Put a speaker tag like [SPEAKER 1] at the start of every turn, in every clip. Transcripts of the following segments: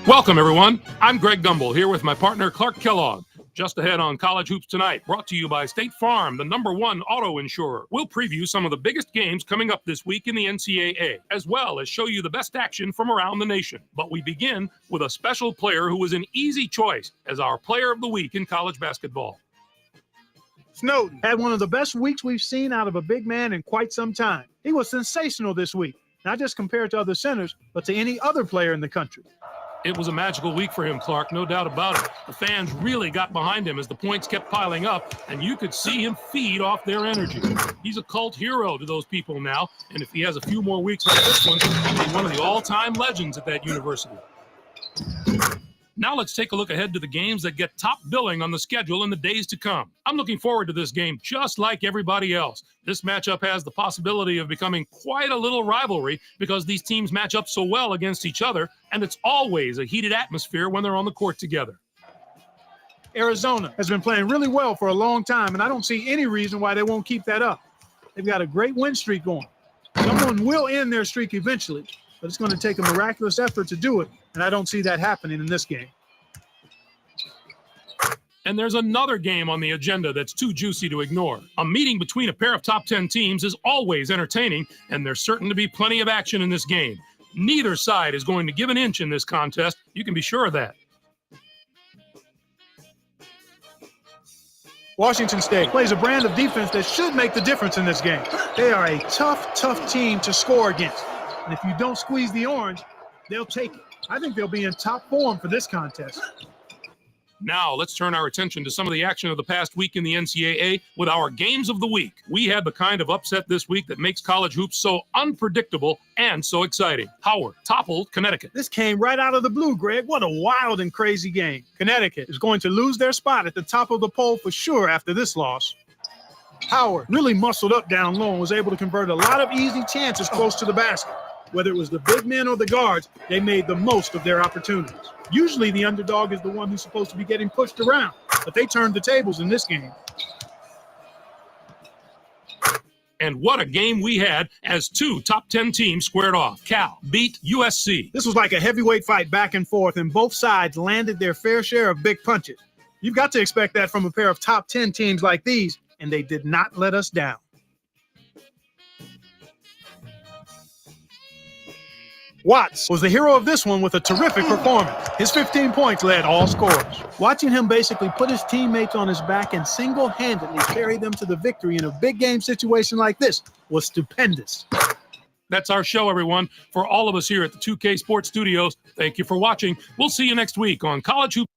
[SPEAKER 1] Welcome, everyone. I'm Greg Gumbel here with my partner, Clark Kellogg. Just ahead on College Hoops Tonight, brought to you by State Farm, the #1 auto insurer. We'll preview some of the biggest games coming up this week in the NCAA, as well as show you the best action from around the nation. But we begin with a special player who was an easy choice as our player of the week in college basketball.
[SPEAKER 2] Snowden had one of the best weeks we've seen out of a big man in quite some time. He was sensational this week, not just compared to other centers, but to any other player in the country.
[SPEAKER 1] It was a magical week for him, Clark, no doubt about it. The fans really got behind him as the points kept piling up, and you could see him feed off their energy. He's a cult hero to those people now, and if he has a few more weeks like this one, he'll be one of the all-time legends at that university. Now let's take a look ahead to the games that get top billing on the schedule in the days to come. I'm looking forward to this game just like everybody else. This matchup has the possibility of becoming quite a little rivalry because these teams match up so well against each other, and it's always a heated atmosphere when they're on the court together.
[SPEAKER 2] Arizona has been playing really well for a long time, and I don't see any reason why they won't keep that up. They've got a great win streak going. Someone will end their streak eventually, but it's going to take a miraculous effort to do it, and I don't see that happening in this game.
[SPEAKER 1] And there's another game on the agenda that's too juicy to ignore. A meeting between a pair of top 10 teams is always entertaining, and there's certain to be plenty of action in this game. Neither side is going to give an inch in this contest. You can be sure of that.
[SPEAKER 2] Washington State plays a brand of defense that should make the difference in this game. They are a tough team to score against. And if you don't squeeze the orange, they'll take it. I think they'll be in top form for this contest.
[SPEAKER 1] Now, let's turn our attention to some of the action of the past week in the NCAA with our games of the week. We had the kind of upset this week that makes college hoops so unpredictable and so exciting. Howard toppled Connecticut.
[SPEAKER 2] This came right out of the blue, Greg. What a wild and crazy game. Connecticut is going to lose their spot at the top of the poll for sure after this loss. Howard really muscled up down low and was able to convert a lot of easy chances close to the basket. Whether it was the big men or the guards, they made the most of their opportunities. Usually the underdog is the one who's supposed to be getting pushed around, but they turned the tables in this game.
[SPEAKER 1] And what a game we had as two top 10 teams squared off. Cal beat USC.
[SPEAKER 2] This was like a heavyweight fight back and forth, and both sides landed their fair share of big punches. You've got to expect that from a pair of top 10 teams like these, and they did not let us down. Watts was the hero of this one with a terrific performance. His 15 points led all scorers. Watching him basically put his teammates on his back and single-handedly carry them to the victory in a big game situation like this was stupendous.
[SPEAKER 1] That's our show, everyone. For all of us here at the 2K Sports Studios, thank you for watching. We'll see you next week on College Hoops.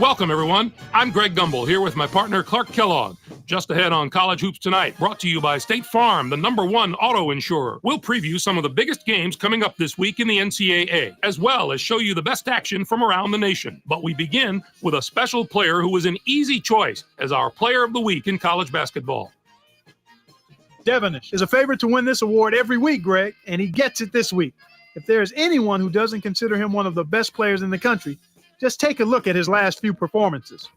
[SPEAKER 1] Welcome, everyone. I'm Greg Gumbel here with my partner, Clark Kellogg. Just ahead on College Hoops Tonight, brought to you by State Farm, the #1 auto insurer. We'll preview some of the biggest games coming up this week in the NCAA, as well as show you the best action from around the nation. But we begin with a special player who was an easy choice as our Player of the Week in college basketball.
[SPEAKER 2] Devonish is a favorite to win this award every week, Greg, and he gets it this week. If there is anyone who doesn't consider him one of the best players in the country, just take a look at his last few performances.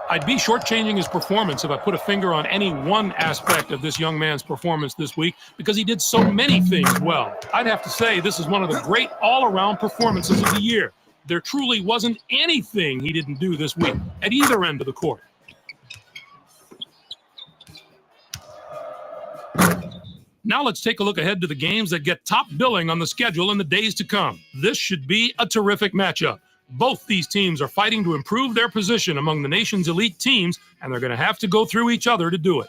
[SPEAKER 1] I'd be shortchanging his performance if I put a finger on any one aspect of this young man's performance this week because he did so many things well. I'd have to say this is one of the great all-around performances of the year. There truly wasn't anything he didn't do this week at either end of the court. Now let's take a look ahead to the games that get top billing on the schedule in the days to come. This should be a terrific matchup. Both these teams are fighting to improve their position among the nation's elite teams, and they're going to have to go through each other to do it.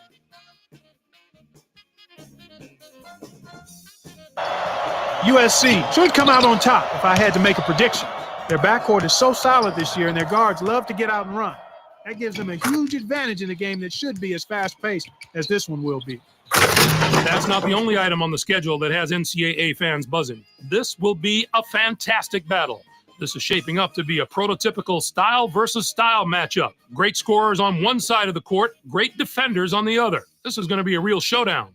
[SPEAKER 2] USC should come out on top if I had to make a prediction. Their backcourt is so solid this year, and their guards love to get out and run. That gives them a huge advantage in a game that should be as fast-paced as this one will be.
[SPEAKER 1] That's not the only item on the schedule that has NCAA fans buzzing. This will be a fantastic battle. This is shaping up to be a prototypical style versus style matchup. Great scorers on one side of the court, great defenders on the other. This is going to be a real showdown.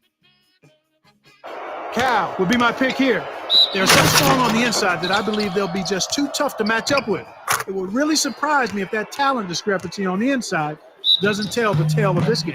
[SPEAKER 2] Cal would be my pick here. They're so strong on the inside that I believe they'll be just too tough to match up with. It would really surprise me if that talent discrepancy on the inside doesn't tell the tale of this game.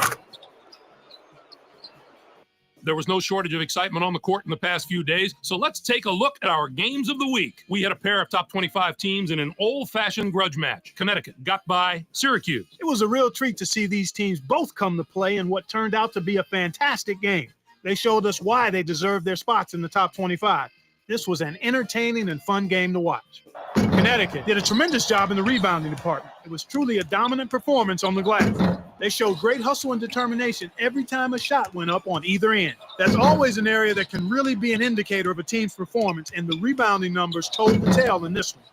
[SPEAKER 1] There was no shortage of excitement on the court in the past few days, so let's take a look at our games of the week. We had a pair of top 25 teams in an old-fashioned grudge match. Connecticut got by Syracuse.
[SPEAKER 2] It was a real treat to see these teams both come to play in what turned out to be a fantastic game. They showed us why they deserved their spots in the top 25. This was an entertaining and fun game to watch. Connecticut did a tremendous job in the rebounding department. It was truly a dominant performance on the glass. They showed great hustle and determination every time a shot went up on either end. That's always an area that can really be an indicator of a team's performance, and the rebounding numbers told the tale in this one.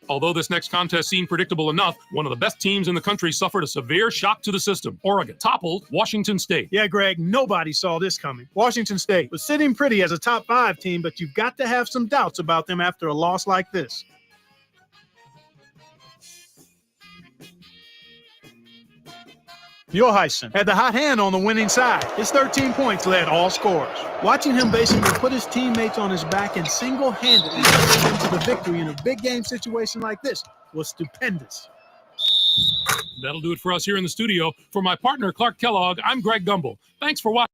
[SPEAKER 1] Although this next contest seemed predictable enough, one of the best teams in the country suffered a severe shock to the system. Oregon toppled Washington State.
[SPEAKER 2] Yeah, Greg, nobody saw this coming. Washington State was sitting pretty as a top 5 team, but you've got to have some doubts about them after a loss like this. Johansson had the hot hand on the winning side. His 13 points led all scorers. Watching him basically put his teammates on his back and single-handedly carry them to the victory in a big game situation like this was stupendous.
[SPEAKER 1] That'll do it for us here in the studio. For my partner, Clark Kellogg, I'm Greg Gumbel. Thanks for watching.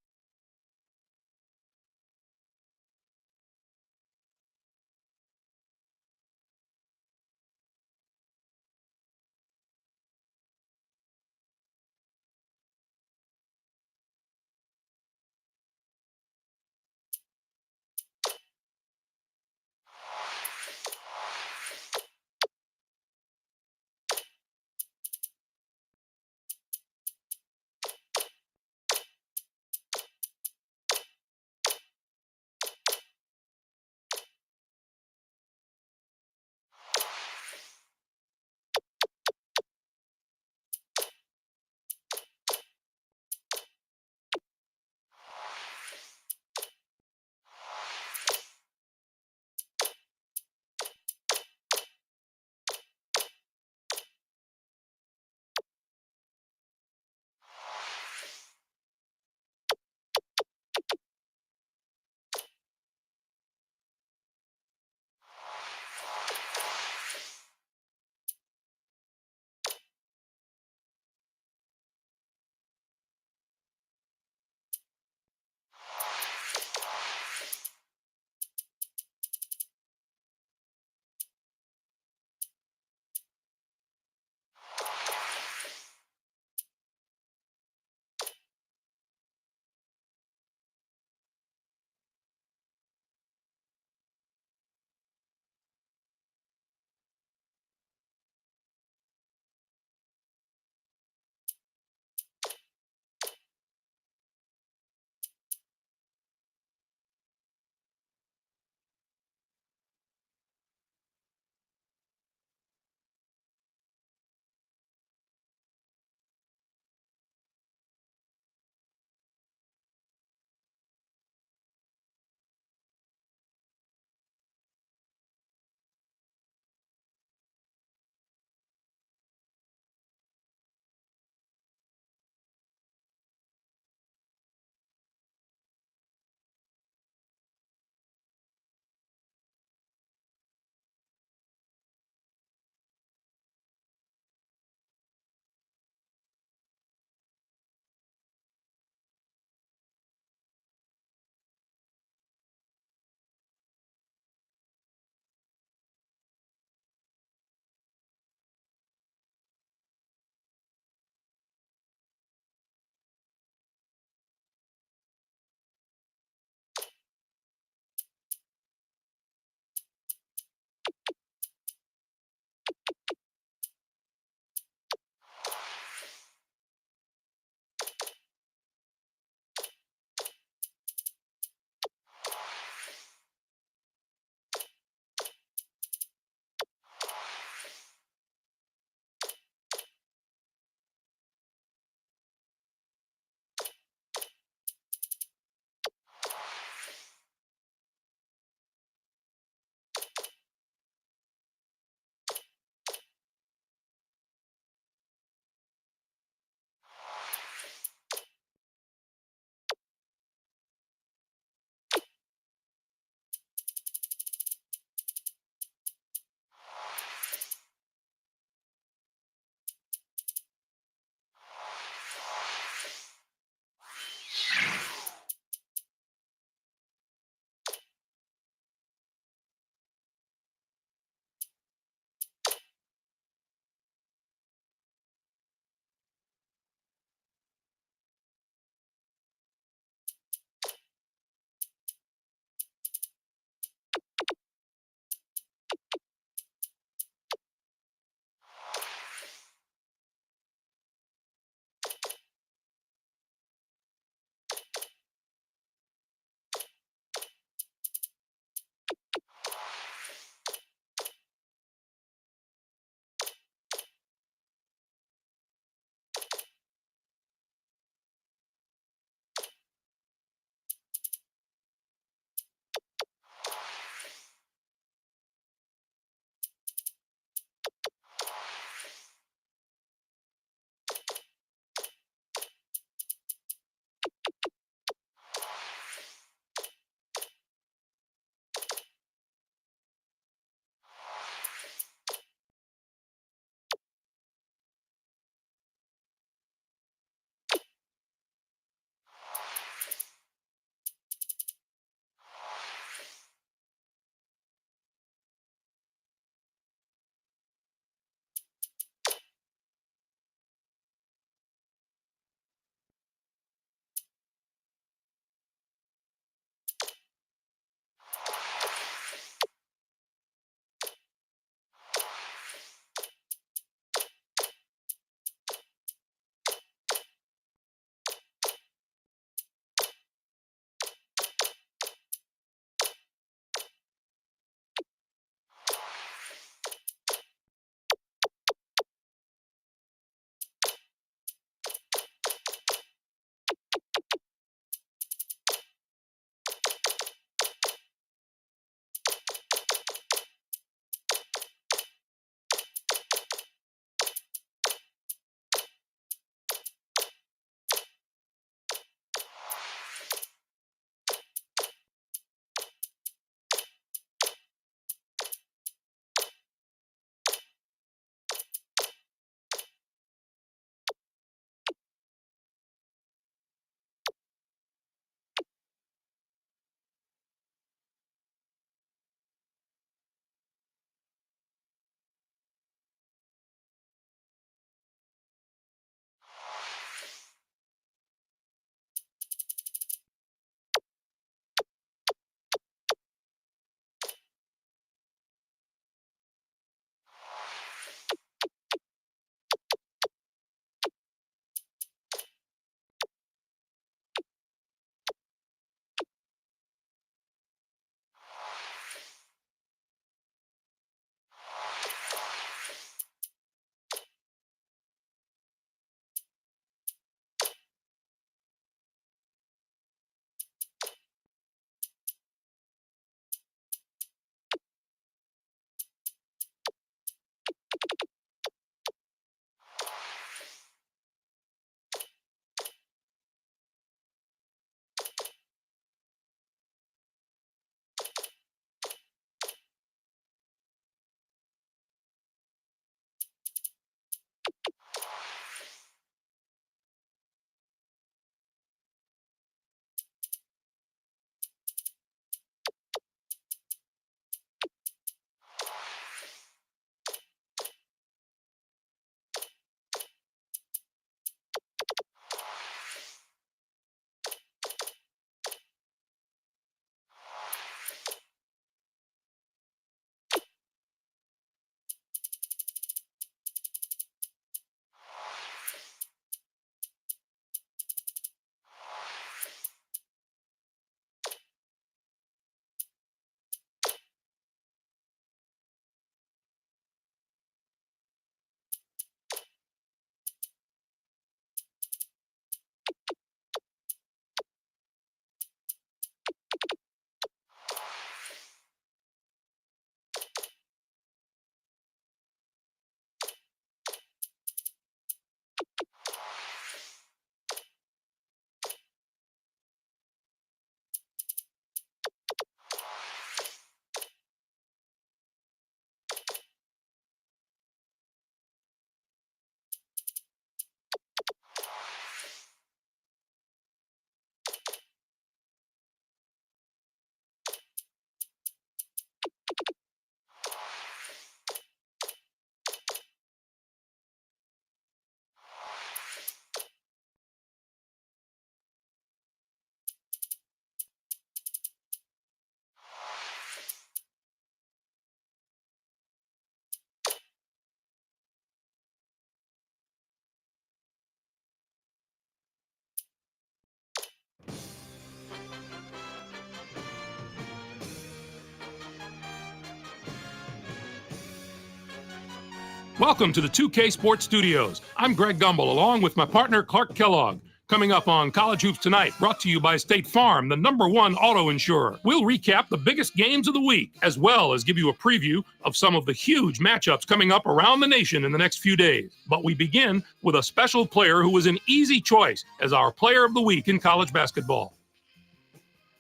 [SPEAKER 1] Welcome to the 2K Sports Studios. I'm Greg Gumbel, along with my partner Clark Kellogg. Coming up on College Hoops Tonight, brought to you by State Farm, the #1 auto insurer. We'll recap the biggest games of the week, as well as give you a preview of some of the huge matchups coming up around the nation in the next few days. But we begin with a special player who was an easy choice as our Player of the Week in college basketball.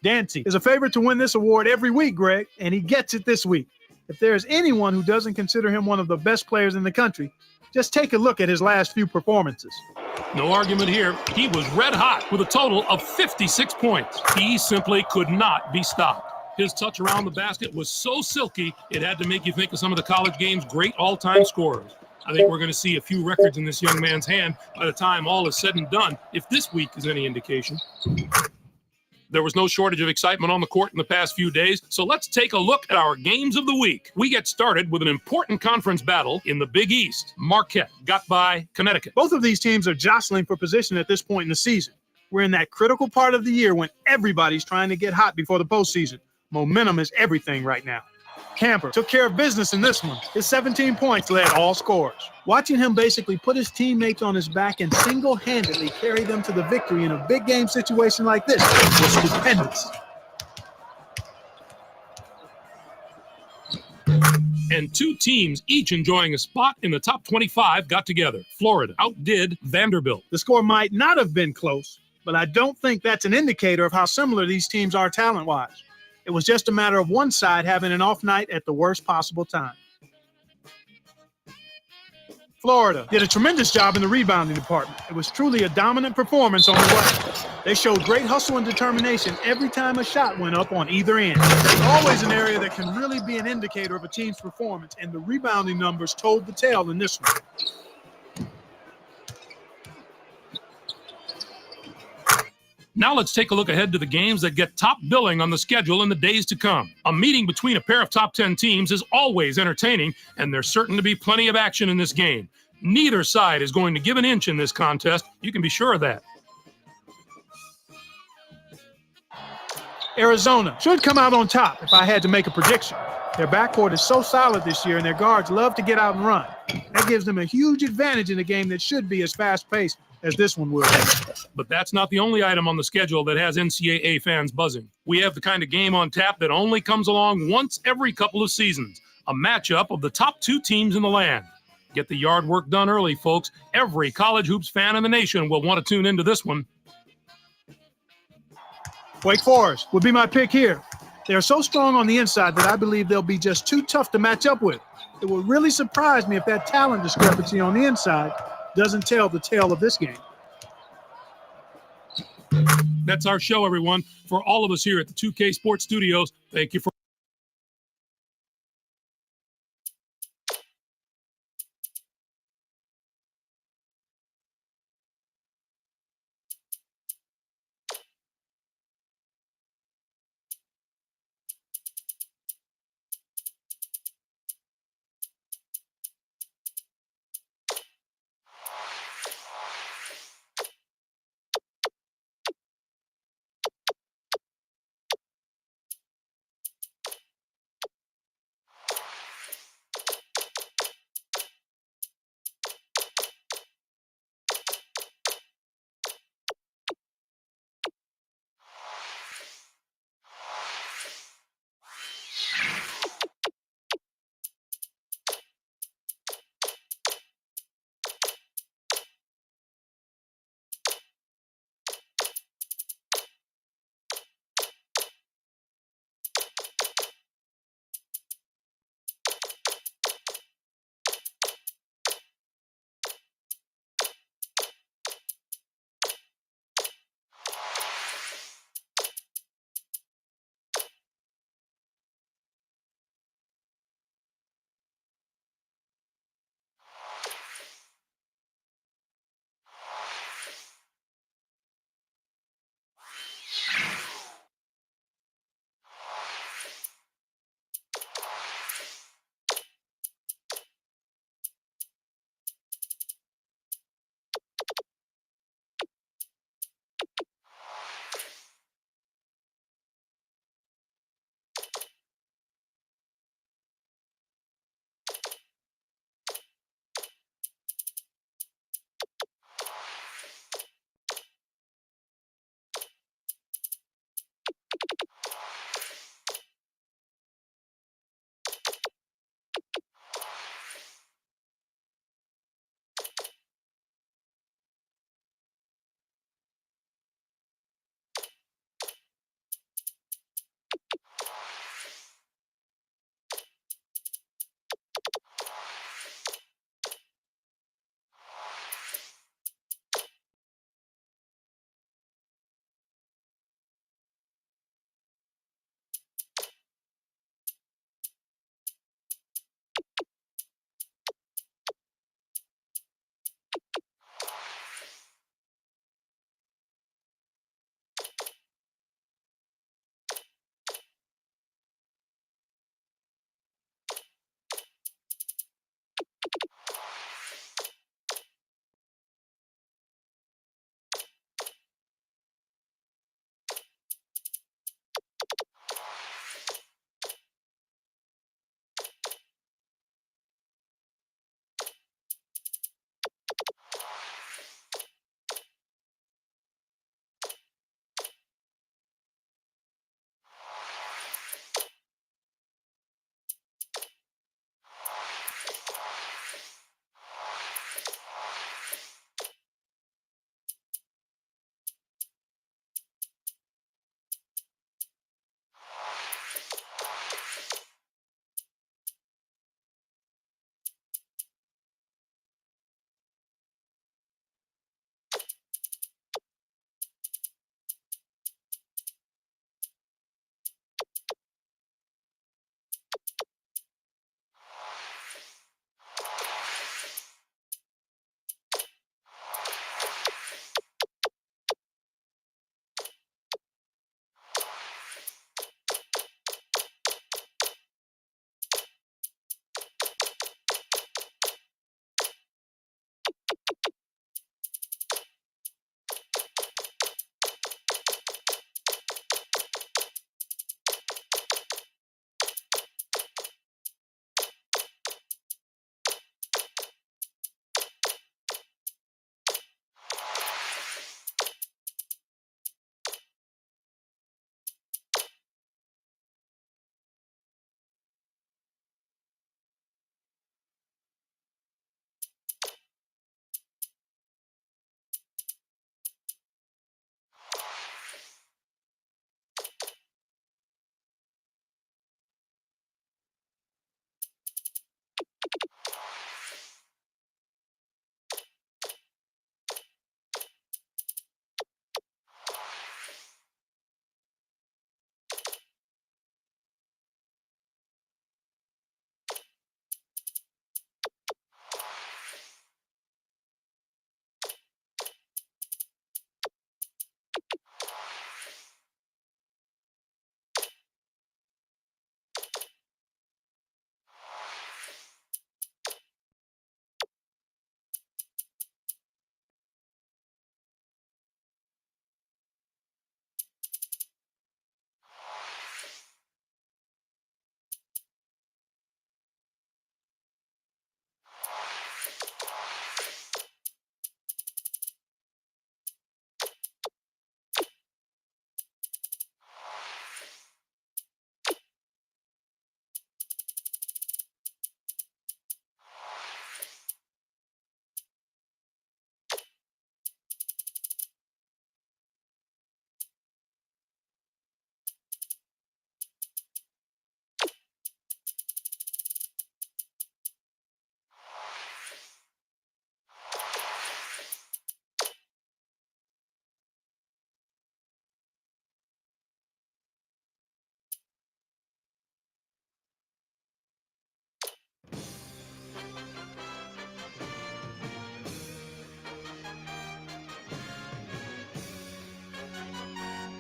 [SPEAKER 2] Dancy is a favorite to win this award every week, Greg, and he gets it this week. If there is anyone who doesn't consider him one of the best players in the country, just take a look at his last few performances.
[SPEAKER 1] No argument here. He was red hot with a total of 56 points. He simply could not be stopped. His touch around the basket was so silky, it had to make you think of some of the college game's great all-time scorers. I think we're going to see a few records in this young man's hand by the time all is said and done, if this week is any indication. There was no shortage of excitement on the court in the past few days, so let's take a look at our games of the week. We get started with an important conference battle in the Big East. Marquette got by Connecticut.
[SPEAKER 2] Both of these teams are jostling for position at this point in the season. We're in that critical part of the year when everybody's trying to get hot before the postseason. Momentum is everything right now. Camper took care of business in this one. His 17 points led all scorers. Watching him basically put his teammates on his back and single-handedly carry them to the victory in a big game situation like this was stupendous.
[SPEAKER 1] And two teams, each enjoying a spot in the top 25, got together. Florida outdid Vanderbilt.
[SPEAKER 2] The score might not have been close, but I don't think that's an indicator of how similar these teams are talent-wise. It was just a matter of one side having an off night at the worst possible time. Florida did a tremendous job in the rebounding department. It was truly a dominant performance on the way. They showed great hustle and determination every time a shot went up on either end. There's always an area that can really be an indicator of a team's performance, and the rebounding numbers told the tale in this one.
[SPEAKER 1] Now let's take a look ahead to the games that get top billing on the schedule in the days to come. A meeting between a pair of top 10 teams is always entertaining, and there's certain to be plenty of action in this game. Neither side is going to give an inch in this contest. You can be sure of that.
[SPEAKER 2] Arizona should come out on top if I had to make a prediction. Their backcourt is so solid this year, and their guards love to get out and run. That gives them a huge advantage in a game that should be as fast-paced as this one will.
[SPEAKER 1] But that's not the only item on the schedule that has NCAA fans buzzing. We have the kind of game on tap that only comes along once every couple of seasons, a matchup of the top two teams in the land. Get the yard work done early, folks. Every college hoops fan in the nation will want to tune into this one.
[SPEAKER 2] Wake Forest would be my pick here. They are so strong on the inside that I believe they'll be just too tough to match up with. It would really surprise me if that talent discrepancy on the inside doesn't tell the tale of this game.
[SPEAKER 1] That's our show, everyone. For all of us here at the 2K Sports Studios, thank you for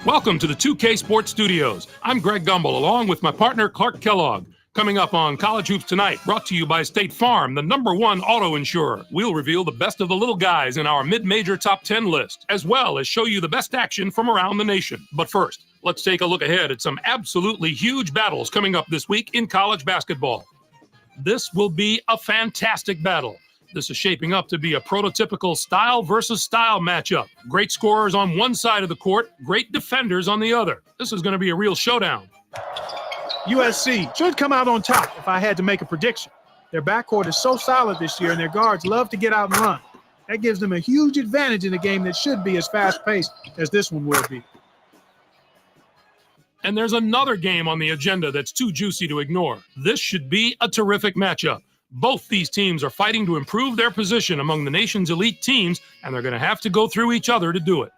[SPEAKER 1] Welcome to the 2K Sports Studios. I'm Greg Gumbel, along with my partner Clark Kellogg. Coming up on College Hoops Tonight, brought to you by State Farm, the #1 auto insurer. We'll reveal the best of the little guys in our mid-major top 10 list, as well as show you the best action from around the nation. But first, let's take a look ahead at some absolutely huge battles coming up this week in college basketball. This will be a fantastic battle. This is shaping up to be a prototypical style versus style matchup. Great scorers on one side of the court, great defenders on the other. This is going to be a real showdown.
[SPEAKER 2] USC should come out on top if I had to make a prediction. Their backcourt is so solid this year, and their guards love to get out and run. That gives them a huge advantage in a game that should be as fast-paced as this one will be.
[SPEAKER 1] And there's another game on the agenda that's too juicy to ignore. This should be a terrific matchup. Both these teams are fighting to improve their position among the nation's elite teams, and they're going to have to go through each other to do it.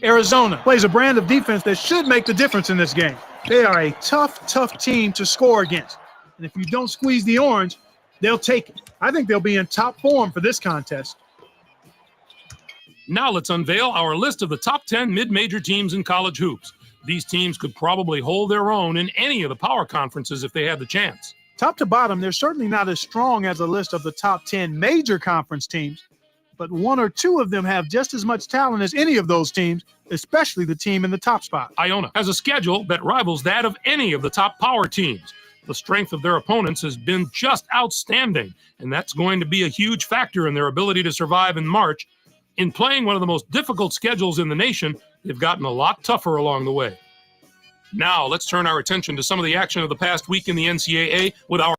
[SPEAKER 2] Arizona plays a brand of defense that should make the difference in this game. They are a tough team to score against. And if you don't squeeze the orange, they'll take it. I think they'll be in top form for this contest.
[SPEAKER 1] Now let's unveil our list of the top 10 mid-major teams in college hoops. These teams could probably hold their own in any of the power conferences if they had the chance.
[SPEAKER 2] Top to bottom, they're certainly not as strong as a list of the top 10 major conference teams, but one or two of them have just as much talent as any of those teams, especially the team in the top spot.
[SPEAKER 1] Iona has a schedule that rivals that of any of the top power teams. The strength of their opponents has been just outstanding, and that's going to be a huge factor in their ability to survive in March. In playing one of the most difficult schedules in the nation, they've gotten a lot tougher along the way. Now, let's turn our attention to some of the action of the past week in the NCAA with our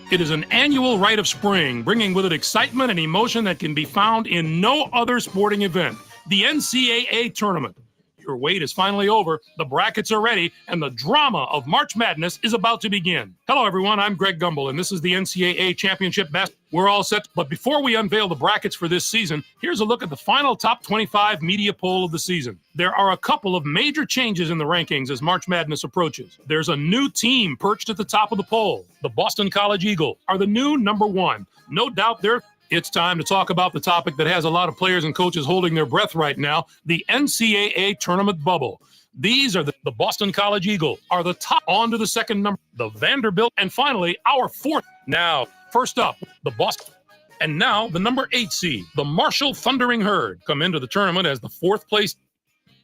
[SPEAKER 1] It is an annual rite of spring, bringing with it excitement and emotion that can be found in no other sporting event. The NCAA Tournament. Your wait is finally over, the brackets are ready, and the drama of March Madness is about to begin. Hello, everyone. I'm Greg Gumbel, and this is the NCAA Championship Basketball. We're all set, but before we unveil the brackets for this season, here's a look at the final top 25 media poll of the season. There are a couple of major changes in the rankings as March Madness approaches. There's a new team perched at the top of the poll. The Boston College Eagles are the new number one. No doubt it's time to talk about the topic that has a lot of players and coaches holding their breath right now, the NCAA tournament bubble. These are the Boston College Eagles are the top. On to the second number, the Vanderbilt, and finally, our fourth. Now, first up, the Boston. And now, the number 8 seed, the Marshall Thundering Herd, come into the tournament as the fourth place.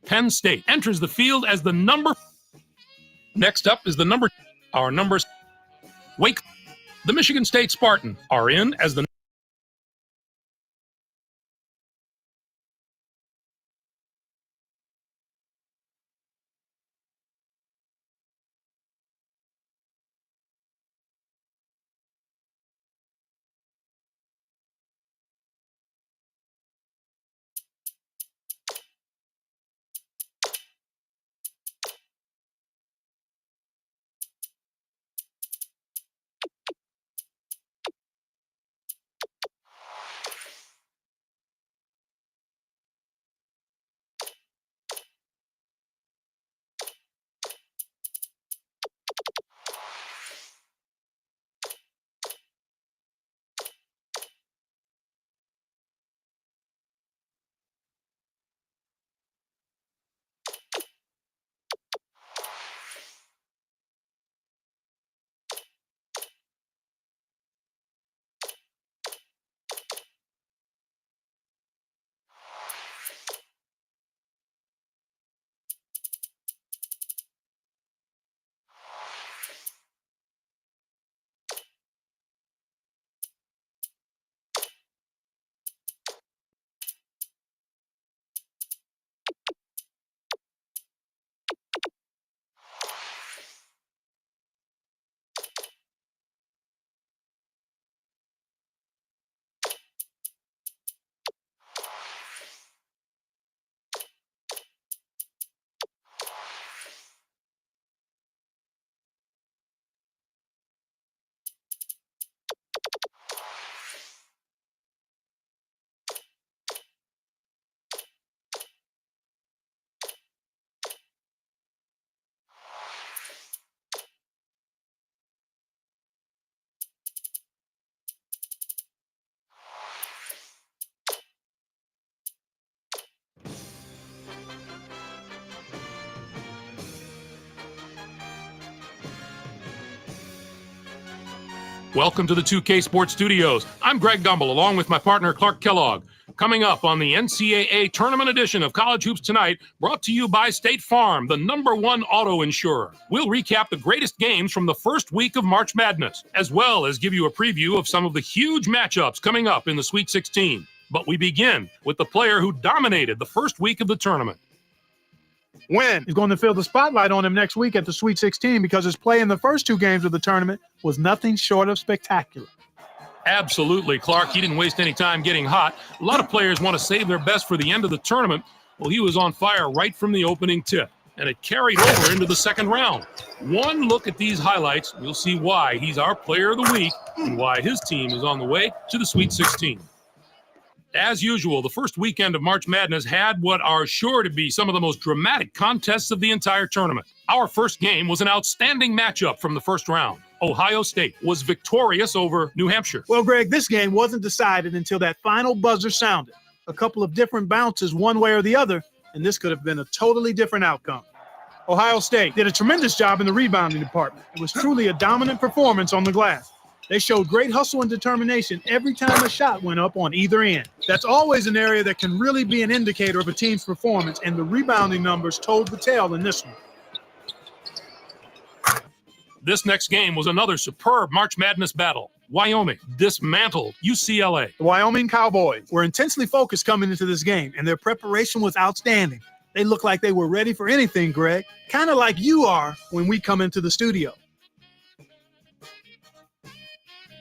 [SPEAKER 1] Penn State enters the field as the number. Next up is our numbers. Wake. The Michigan State Spartans are in as the. Welcome to the 2K Sports Studios. I'm Greg Gumbel, along with my partner Clark Kellogg. Coming up on the NCAA Tournament edition of College Hoops Tonight, brought to you by State Farm, the #1 auto insurer. We'll recap the greatest games from the first week of March Madness, as well as give you a preview of some of the huge matchups coming up in the Sweet 16. But we begin with the player who dominated the first week of the tournament.
[SPEAKER 2] Win is going to fill the spotlight on him next week at the Sweet 16 because his play in the first two games of the tournament was nothing short of spectacular.
[SPEAKER 1] Absolutely, Clark. He didn't waste any time getting hot. A lot of players want to save their best for the end of the tournament. Well, he was on fire right from the opening tip, and it carried over into the second round. One look at these highlights, you'll see why he's our player of the week and why his team is on the way to the Sweet 16. As usual, the first weekend of March Madness had what are sure to be some of the most dramatic contests of the entire tournament. Our first game was an outstanding matchup from the first round. Ohio State was victorious over New Hampshire.
[SPEAKER 2] Well, Greg, this game wasn't decided until that final buzzer sounded. A couple of different bounces one way or the other, and this could have been a totally different outcome. Ohio State did a tremendous job in the rebounding department. It was truly a dominant performance on the glass. They showed great hustle and determination every time a shot went up on either end. That's always an area that can really be an indicator of a team's performance, and the rebounding numbers told the tale in this one.
[SPEAKER 1] This next game was another superb March Madness battle. Wyoming dismantled UCLA.
[SPEAKER 2] The Wyoming Cowboys were intensely focused coming into this game, and their preparation was outstanding. They looked like they were ready for anything, Greg, kind of like you are when we come into the studio.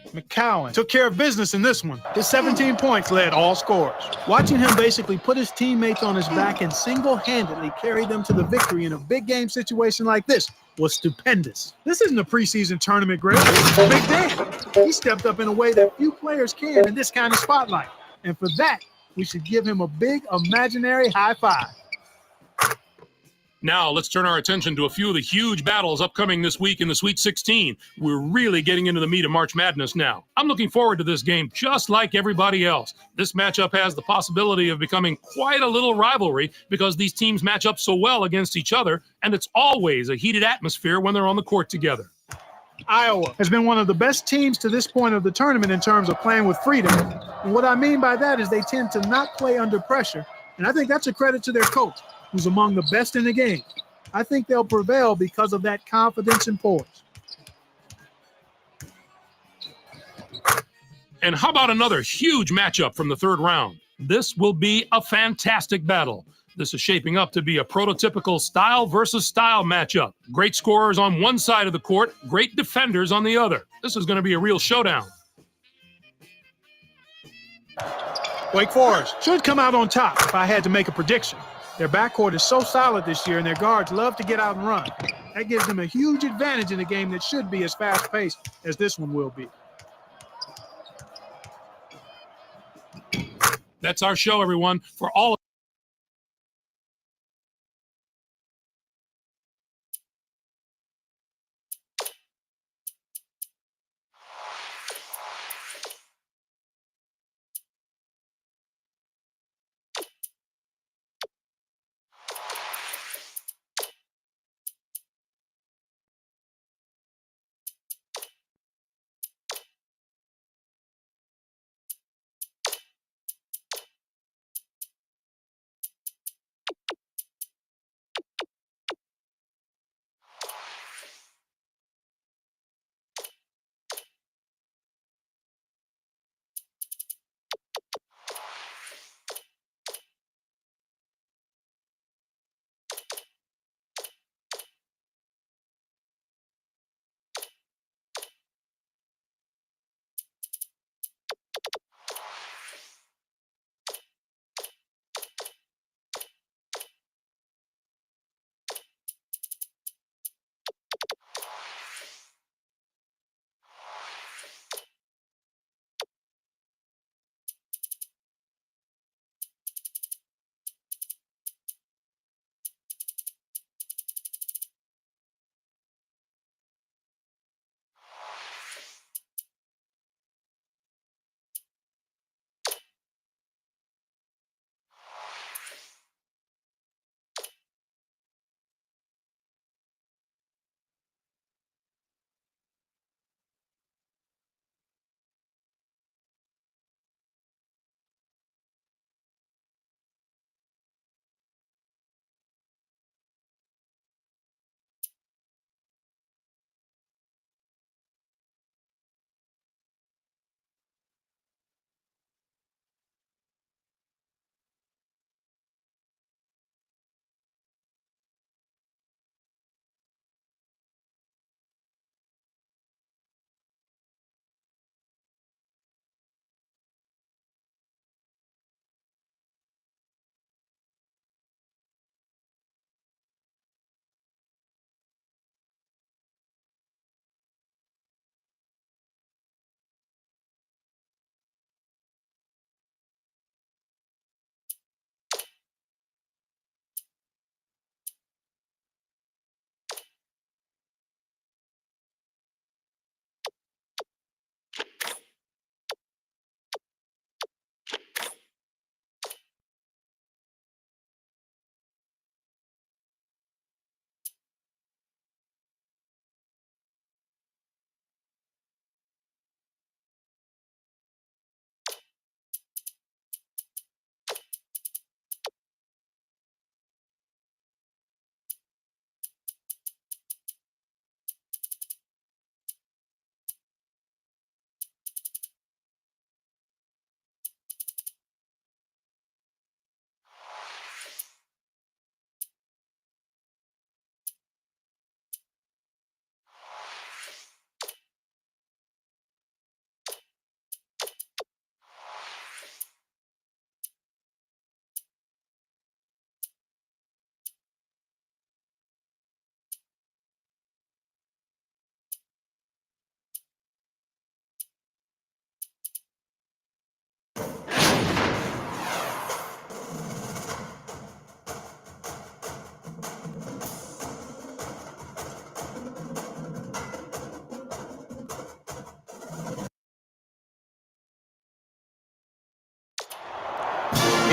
[SPEAKER 2] McCowan took care of business in this one. His 17 points led all scorers. Watching him basically put his teammates on his back and single-handedly carry them to the victory in a big game situation like this was stupendous. This isn't a preseason tournament, Greg. It's Big Dan. He stepped up in a way that few players can in this kind of spotlight. And for that, we should give him a big imaginary high five.
[SPEAKER 1] Now, let's turn our attention to a few of the huge battles upcoming this week in the Sweet 16. We're really getting into the meat of March Madness now. I'm looking forward to this game just like everybody else. This matchup has the possibility of becoming quite a little rivalry because these teams match up so well against each other, and it's always a heated atmosphere when they're on the court together.
[SPEAKER 2] Iowa has been one of the best teams to this point of the tournament in terms of playing with freedom. And what I mean by that is they tend to not play under pressure, and I think that's a credit to their coach, who's among the best in the game. I think they'll prevail because of that confidence and poise.
[SPEAKER 1] And how about another huge matchup from the third round? This will be a fantastic battle. This is shaping up to be a prototypical style versus style matchup. Great scorers on one side of the court, great defenders on the other. This is going to be a real showdown.
[SPEAKER 2] Wake Forest should come out on top if I had to make a prediction. Their backcourt is so solid this year, and their guards love to get out and run. That gives them a huge advantage in a game that should be as fast-paced as this one will be.
[SPEAKER 1] That's our show, everyone. For all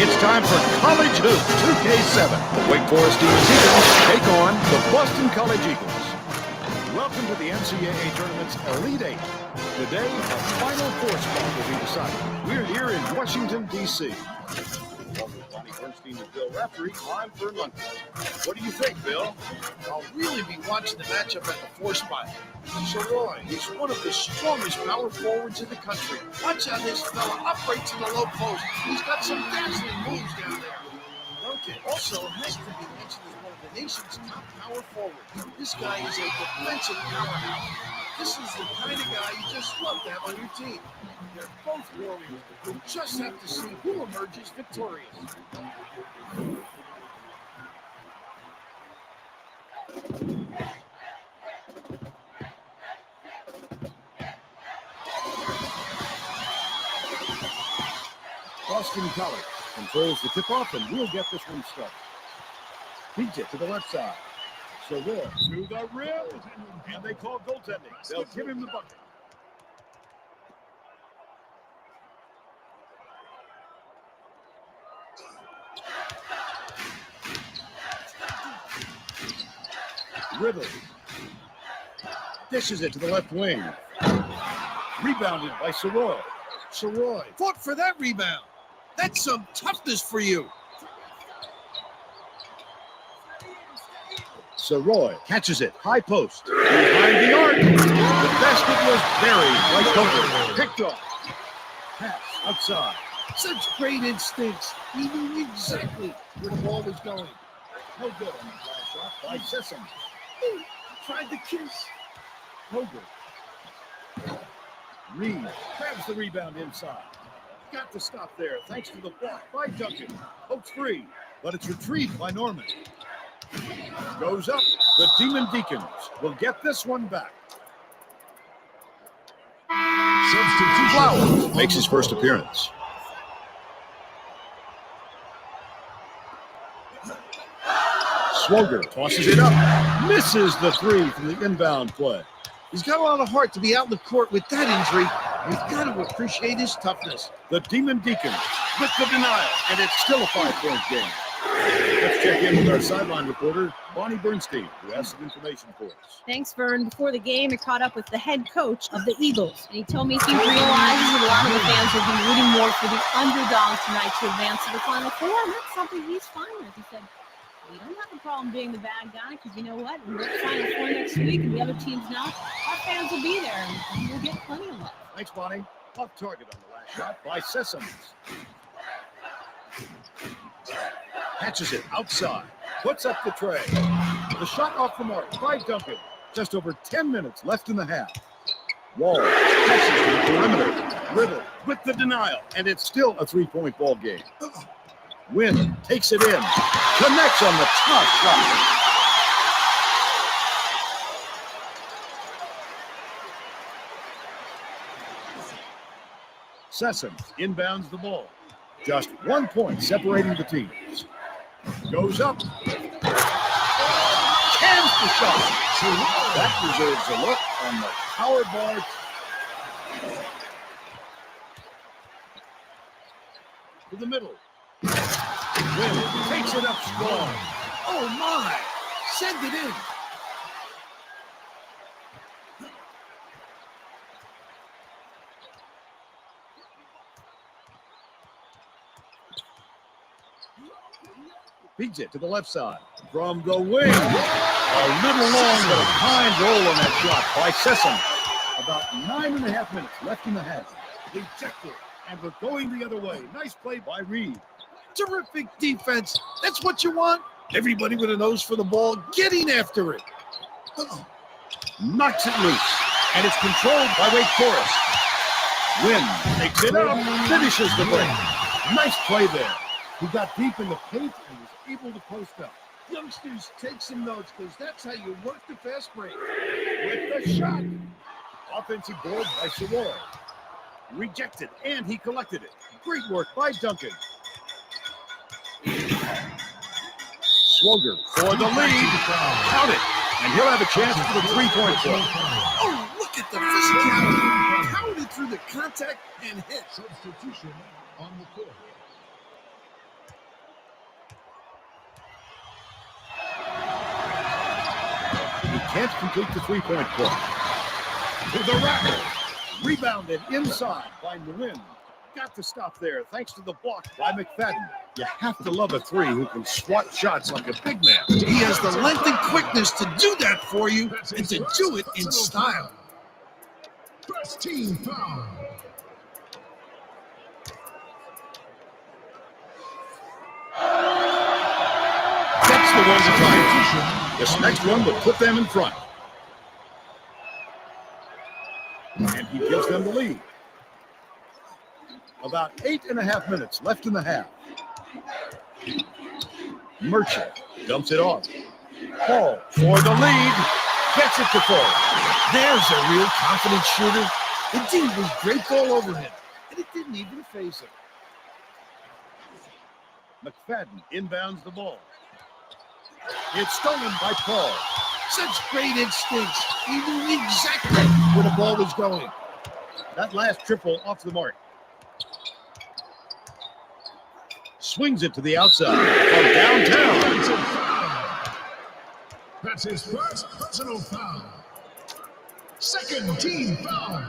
[SPEAKER 3] It's time for College Hoops 2K7. Wake Forest Demon Deacons take on the Boston College Eagles. Welcome to the NCAA Tournament's Elite Eight. Today, a Final Four spot will be decided. We're here in Washington, D.C. Bonnie Bernstein and Bill Raftery. I'm Vern Lundquist. What do you think, Bill?
[SPEAKER 4] I'll really be watching the matchup at the 4 spot. Soroy, he's one of the strongest power forwards in the country. Watch how this fella operates in the low post. He's got some dazzling moves down there. Duncan also has to be mentioned as one of the nation's top power forwards. This guy is a defensive powerhouse. This is the kind of guy you just love to have on your team. They're both warriors. We'll just have to see who emerges victorious.
[SPEAKER 3] Boston College controls the tip-off, and we'll get this one started. Feeds it to the left side. So there, to the rim, and they call goaltending. They'll give him the bucket. Riddle dishes it to the left wing. Rebounded by Soroy.
[SPEAKER 4] Soroy fought for that rebound. That's some toughness for you.
[SPEAKER 3] Soroy catches it, high post, behind the arc. The basket was buried like Duncan. Picked off. Pass outside.
[SPEAKER 4] Such great instincts. He knew exactly where the ball was going.
[SPEAKER 3] No good on the last shot by Sessom.
[SPEAKER 4] He tried to kiss.
[SPEAKER 3] No good. Reed grabs the rebound inside. Got to stop there thanks to the block by Duncan. Pokes free, but it's retrieved by Norman. Goes up. The Demon Deacons will get this one back. Flowers makes his first appearance. Swoger tosses it up. Misses the three from the inbound play.
[SPEAKER 4] He's got a lot of heart to be out in the court with that injury. We've got to appreciate his toughness.
[SPEAKER 3] The Demon Deacons with the denial, and it's still a 5-point game. Let's check in with our sideline reporter, Bonnie Bernstein, who has some information for us.
[SPEAKER 5] Thanks, Vern. Before the game, I caught up with the head coach of the Eagles, and he told me he realizes that a lot of the fans will be rooting more for the underdog tonight to advance to the Final Four, and that's something he's fine with. He said, we don't have a problem being the bad guy, because you know what? When we're at the Final Four next week and the other team's not, our fans will be there, and we'll get plenty of love.
[SPEAKER 3] Thanks, Bonnie. Off target on the last shot by Sessom. Catches it outside. Puts up the tray. The shot off the mark by Duncan. Just over 10 minutes left in the half. Wall catches to the perimeter. Riddle with the denial, and it's still a 3-point ball game. Wynn takes it in. Connects on the tough shot. Sessom inbounds the ball. Just 1 point separating the teams. Goes up. Cans the shot. That deserves a look on the power bar. To the middle. Wynn takes it up strong.
[SPEAKER 4] Oh, my. Send it in.
[SPEAKER 3] Feeds it to the left side. From the wing. A little long, but a kind roll on that shot by Sessom. About 9.5 minutes left in the half. Rejected. And we're going the other way. Nice play by Reed.
[SPEAKER 4] Terrific defense. That's what you want. Everybody with a nose for the ball getting after it.
[SPEAKER 3] Knocks it loose. And it's controlled by Wake Forest. Wynn takes it up. Finishes the break. Nice play there. He got deep in the paint and was able to post up.
[SPEAKER 4] Youngsters, take some notes, because that's how you work the fast break. With the shot.
[SPEAKER 3] Offensive board by Soroy. Rejected, and he collected it. Great work by Duncan. Swoger for the lead. Count it, and he'll have a chance for the 3-point play.
[SPEAKER 4] Oh, look at the physicality. Pounded through the contact and hit.
[SPEAKER 6] Substitution on the court.
[SPEAKER 3] can't complete the three-point play. To the rack. Rebounded inside by Nguyen. Got to stop there thanks to the block by McFadden. You have to love a three who can swat shots like a big man.
[SPEAKER 4] He has the length and quickness to do that for you and to do it in style.
[SPEAKER 6] First team foul.
[SPEAKER 3] That's the one to try. This next one will put them in front. And he gives them the lead. About 8.5 minutes left in the half. Merchant dumps it off. Paul for the lead. Gets it to fall.
[SPEAKER 4] There's a real confident shooter. The D was draped all over him, and it didn't even faze him.
[SPEAKER 3] McFadden inbounds the ball. It's stolen by Paul.
[SPEAKER 4] Such great instincts. He knew exactly where the ball was going.
[SPEAKER 3] That last triple off the mark. Swings it to the outside from downtown.
[SPEAKER 6] That's his first personal foul. Second team foul.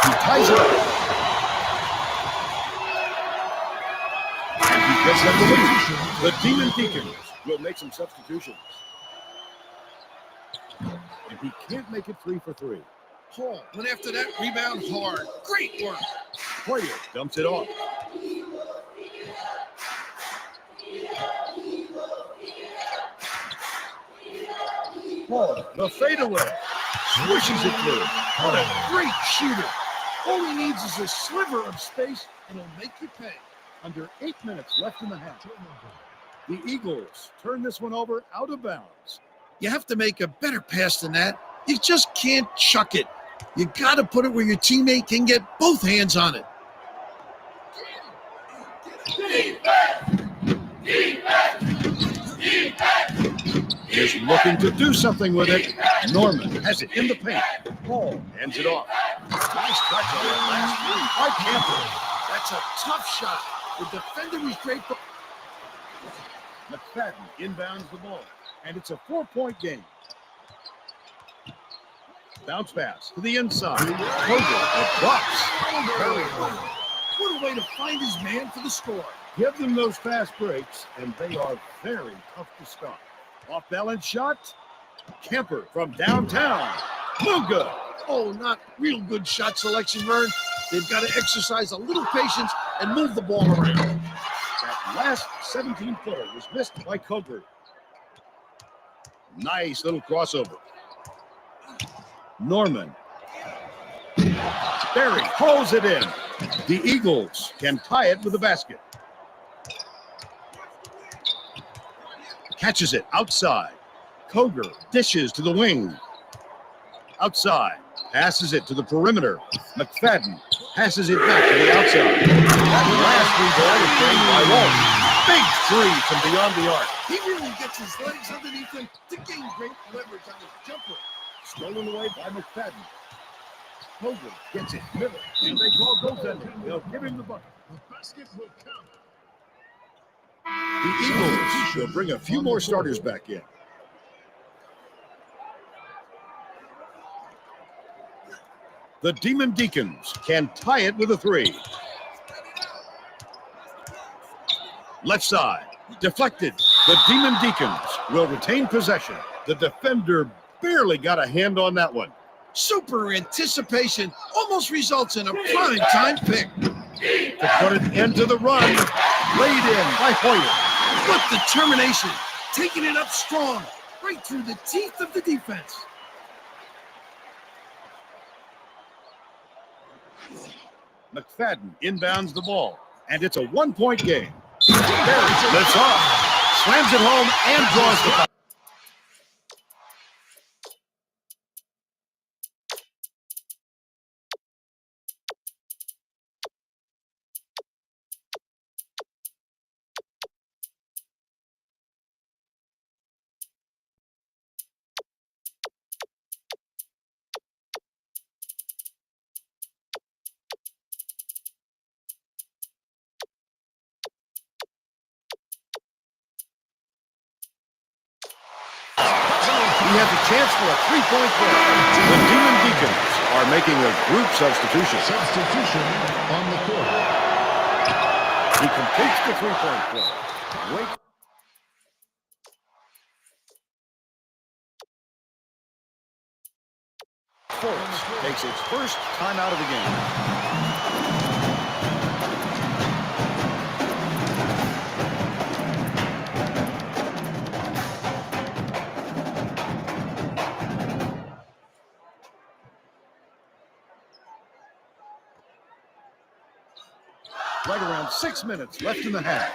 [SPEAKER 3] He ties it up. And he gets them the lead. The Demon Deacons will make some substitutions. And he can't make it 3 for 3.
[SPEAKER 4] Paul went after that rebound hard. Great work.
[SPEAKER 3] Poyer dumps it off. Paul, the fadeaway. Swishes it through.
[SPEAKER 4] What a great shooter. All he needs is a sliver of space, and he'll make you pay.
[SPEAKER 3] Under 8 minutes left in the half. The Eagles turn this one over out of bounds.
[SPEAKER 4] You have to make a better pass than that. You just can't chuck it. You got to put it where your teammate can get both hands on it.
[SPEAKER 3] Is looking to do something with it. Norman has it in the paint. Paul hands it off. Nice touch on that last three by Camper.
[SPEAKER 4] That's a tough shot. The defender was draped.
[SPEAKER 3] McFadden inbounds the ball, and it's a 4-point game. Bounce pass to the inside. Koga drops.
[SPEAKER 4] What a way to find his man for the score.
[SPEAKER 3] Give them those fast breaks, and they are very tough to stop. Off balance shot. Kemper from downtown. No good.
[SPEAKER 4] Oh, not real good shot selection, Vern. They've got to exercise a little patience and move the ball around.
[SPEAKER 3] That last 17-footer was missed by Coburn. Nice little crossover. Norman. Barry pulls it in. The Eagles can tie it with a basket. Catches it outside. Koger dishes to the wing. Outside. Passes it to the perimeter. McFadden passes it back to the outside. That last rebound is framed by Walsh. Big three from beyond the arc.
[SPEAKER 4] He really gets his legs underneath him to gain great leverage on his jumper.
[SPEAKER 3] Stolen away by McFadden. Koger gets it middle. And they call goaltending. They'll give him the bucket.
[SPEAKER 6] The basket will count.
[SPEAKER 3] The Eagles will bring a few more starters back in. The Demon Deacons can tie it with a three. Left side, deflected. The Demon Deacons will retain possession. The defender barely got a hand on that one.
[SPEAKER 4] Super anticipation almost results in a prime time pick.
[SPEAKER 3] To put an end to the run, laid in by Hoyer.
[SPEAKER 4] What determination, taking it up strong, right through the teeth of the defense.
[SPEAKER 3] McFadden inbounds the ball, and it's a 1-point game. Barry lifts off, slams it home, and draws the foul. has a chance for a three-point play. The Demon Deacons are making a group substitution.
[SPEAKER 6] Substitution on the court.
[SPEAKER 3] He completes the three-point play. Wait. Forrest takes its first timeout of the game. Right around 6 minutes left in the half.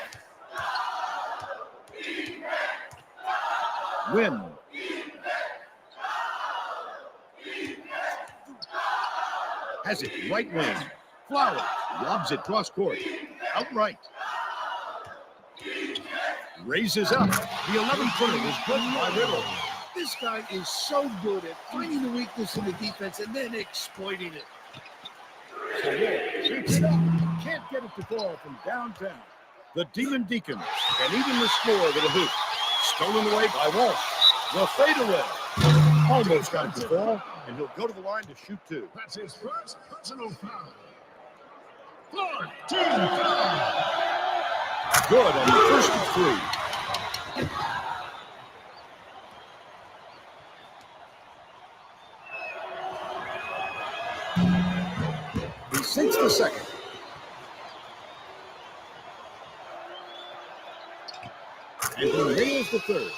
[SPEAKER 3] Win. Has it right wing. Flowers lobs it cross court. Outright. Raises up. The 11-footer was good by Riddle.
[SPEAKER 4] This guy is so good at finding the weakness in the defense and then exploiting it.
[SPEAKER 3] Shoots it up. Can't get it to fall from downtown. The Demon Deacons can even the score with a hoop. Stolen away by Walsh. The fadeaway. Almost got it to fall, and he'll go to the line to shoot two.
[SPEAKER 6] That's his first personal foul. Clark, team foul.
[SPEAKER 3] Good on the first of three. He sinks the second. And he nails the third.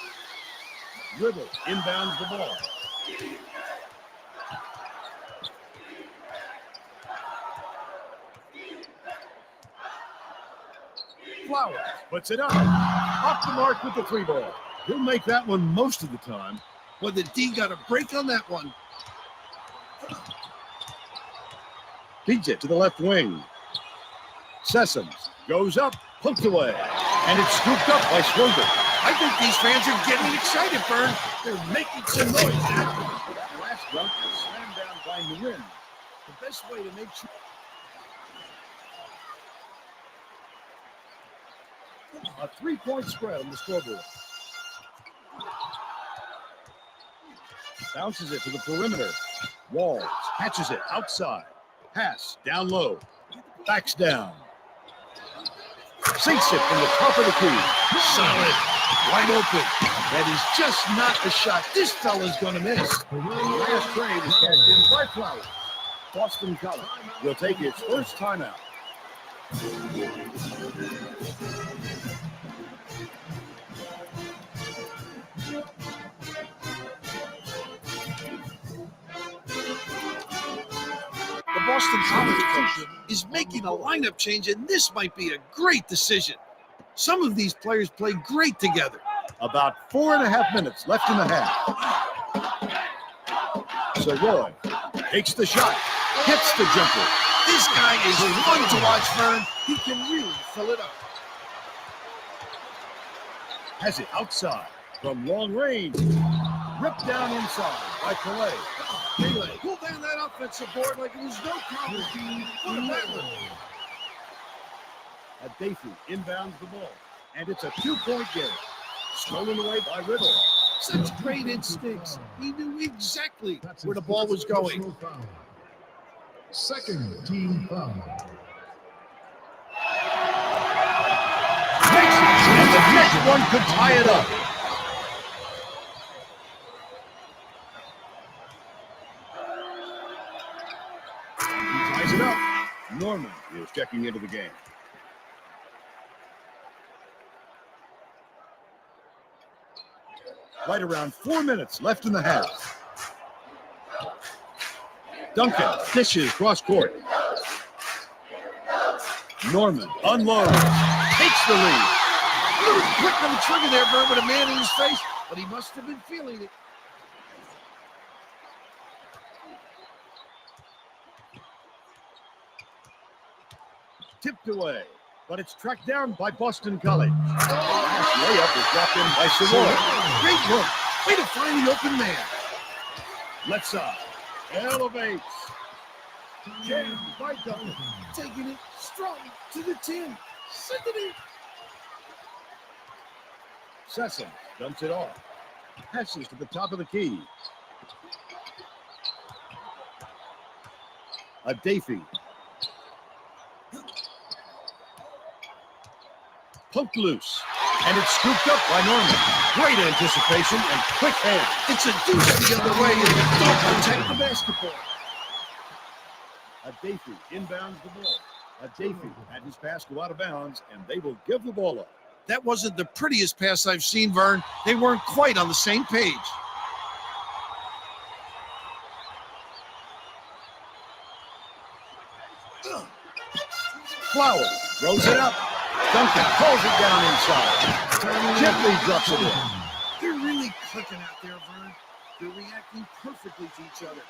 [SPEAKER 3] Riddle inbounds the ball. Flowers puts it up. Off the mark with the three ball. He'll make that one most of the time.
[SPEAKER 4] Well, the D got a break on that one.
[SPEAKER 3] Feeds it to the left wing. Sessoms goes up, poked away, and it's scooped up by Schroeder.
[SPEAKER 4] I think these fans are getting excited, Vern. They're making some noise now.
[SPEAKER 3] The last dunk is slammed down by Nguyen.
[SPEAKER 4] The best way to make sure.
[SPEAKER 3] A three-point spread on the scoreboard. Bounces it to the perimeter. Walls catches it outside. Pass down low. Backs down. Sinks it from the top of the key.
[SPEAKER 4] Solid. Wide open. That is just not the shot this fella's going to miss.
[SPEAKER 3] The last trade is cashed in by Flowers. Boston College will take its first timeout.
[SPEAKER 4] The Boston College coach is making a lineup change, and this might be a great decision. Some of these players play great together.
[SPEAKER 3] About 4.5 minutes left in the half. Soroy takes the shot, hits the jumper.
[SPEAKER 4] This guy is fun to watch, Vern. He can really fill it up.
[SPEAKER 3] Has it outside from long range. Ripped down inside by Calais.
[SPEAKER 4] Pele pull down that offensive board like it was no problem. What a battler.
[SPEAKER 3] Adafi inbounds the ball, and it's a two-point game. Stolen away by Riddle.
[SPEAKER 4] Such great instincts. He knew exactly
[SPEAKER 6] That's
[SPEAKER 4] where
[SPEAKER 6] his
[SPEAKER 4] the ball was
[SPEAKER 6] first
[SPEAKER 4] going.
[SPEAKER 6] personal foul. Second team foul.
[SPEAKER 3] And the next one could tie it up. He ties it up. Norman is checking into the game. Right around 4 minutes left in the half. Duncan dishes cross court. Norman unloads. Takes the lead.
[SPEAKER 4] A little quick on the trigger there, Vern, with a man in his face, but he must have been feeling it.
[SPEAKER 3] Tipped away, but it's tracked down by Boston College. The last layup is dropped in by Savoy.
[SPEAKER 4] Great look. Way to find the open man.
[SPEAKER 3] Left side. Elevates. Jammed by Duncan.
[SPEAKER 4] Taking it strong to the 10. Send it in.
[SPEAKER 3] Sessom dumps it off. Passes to the top of the key. A Dafey. Poked loose. And it's scooped up by Norman. Great anticipation and quick hand.
[SPEAKER 4] It's a deuce the other way, and you don't protect the basketball.
[SPEAKER 3] A Dafey inbounds the ball. A Dafey had his pass go out of bounds, and they will give the ball up.
[SPEAKER 4] That wasn't the prettiest pass I've seen, Vern. They weren't quite on the same page.
[SPEAKER 3] Flowers throws it up. Duncan pulls it down inside. Gently drops it in.
[SPEAKER 4] They're really clicking out there, Vern. They're reacting perfectly to each other.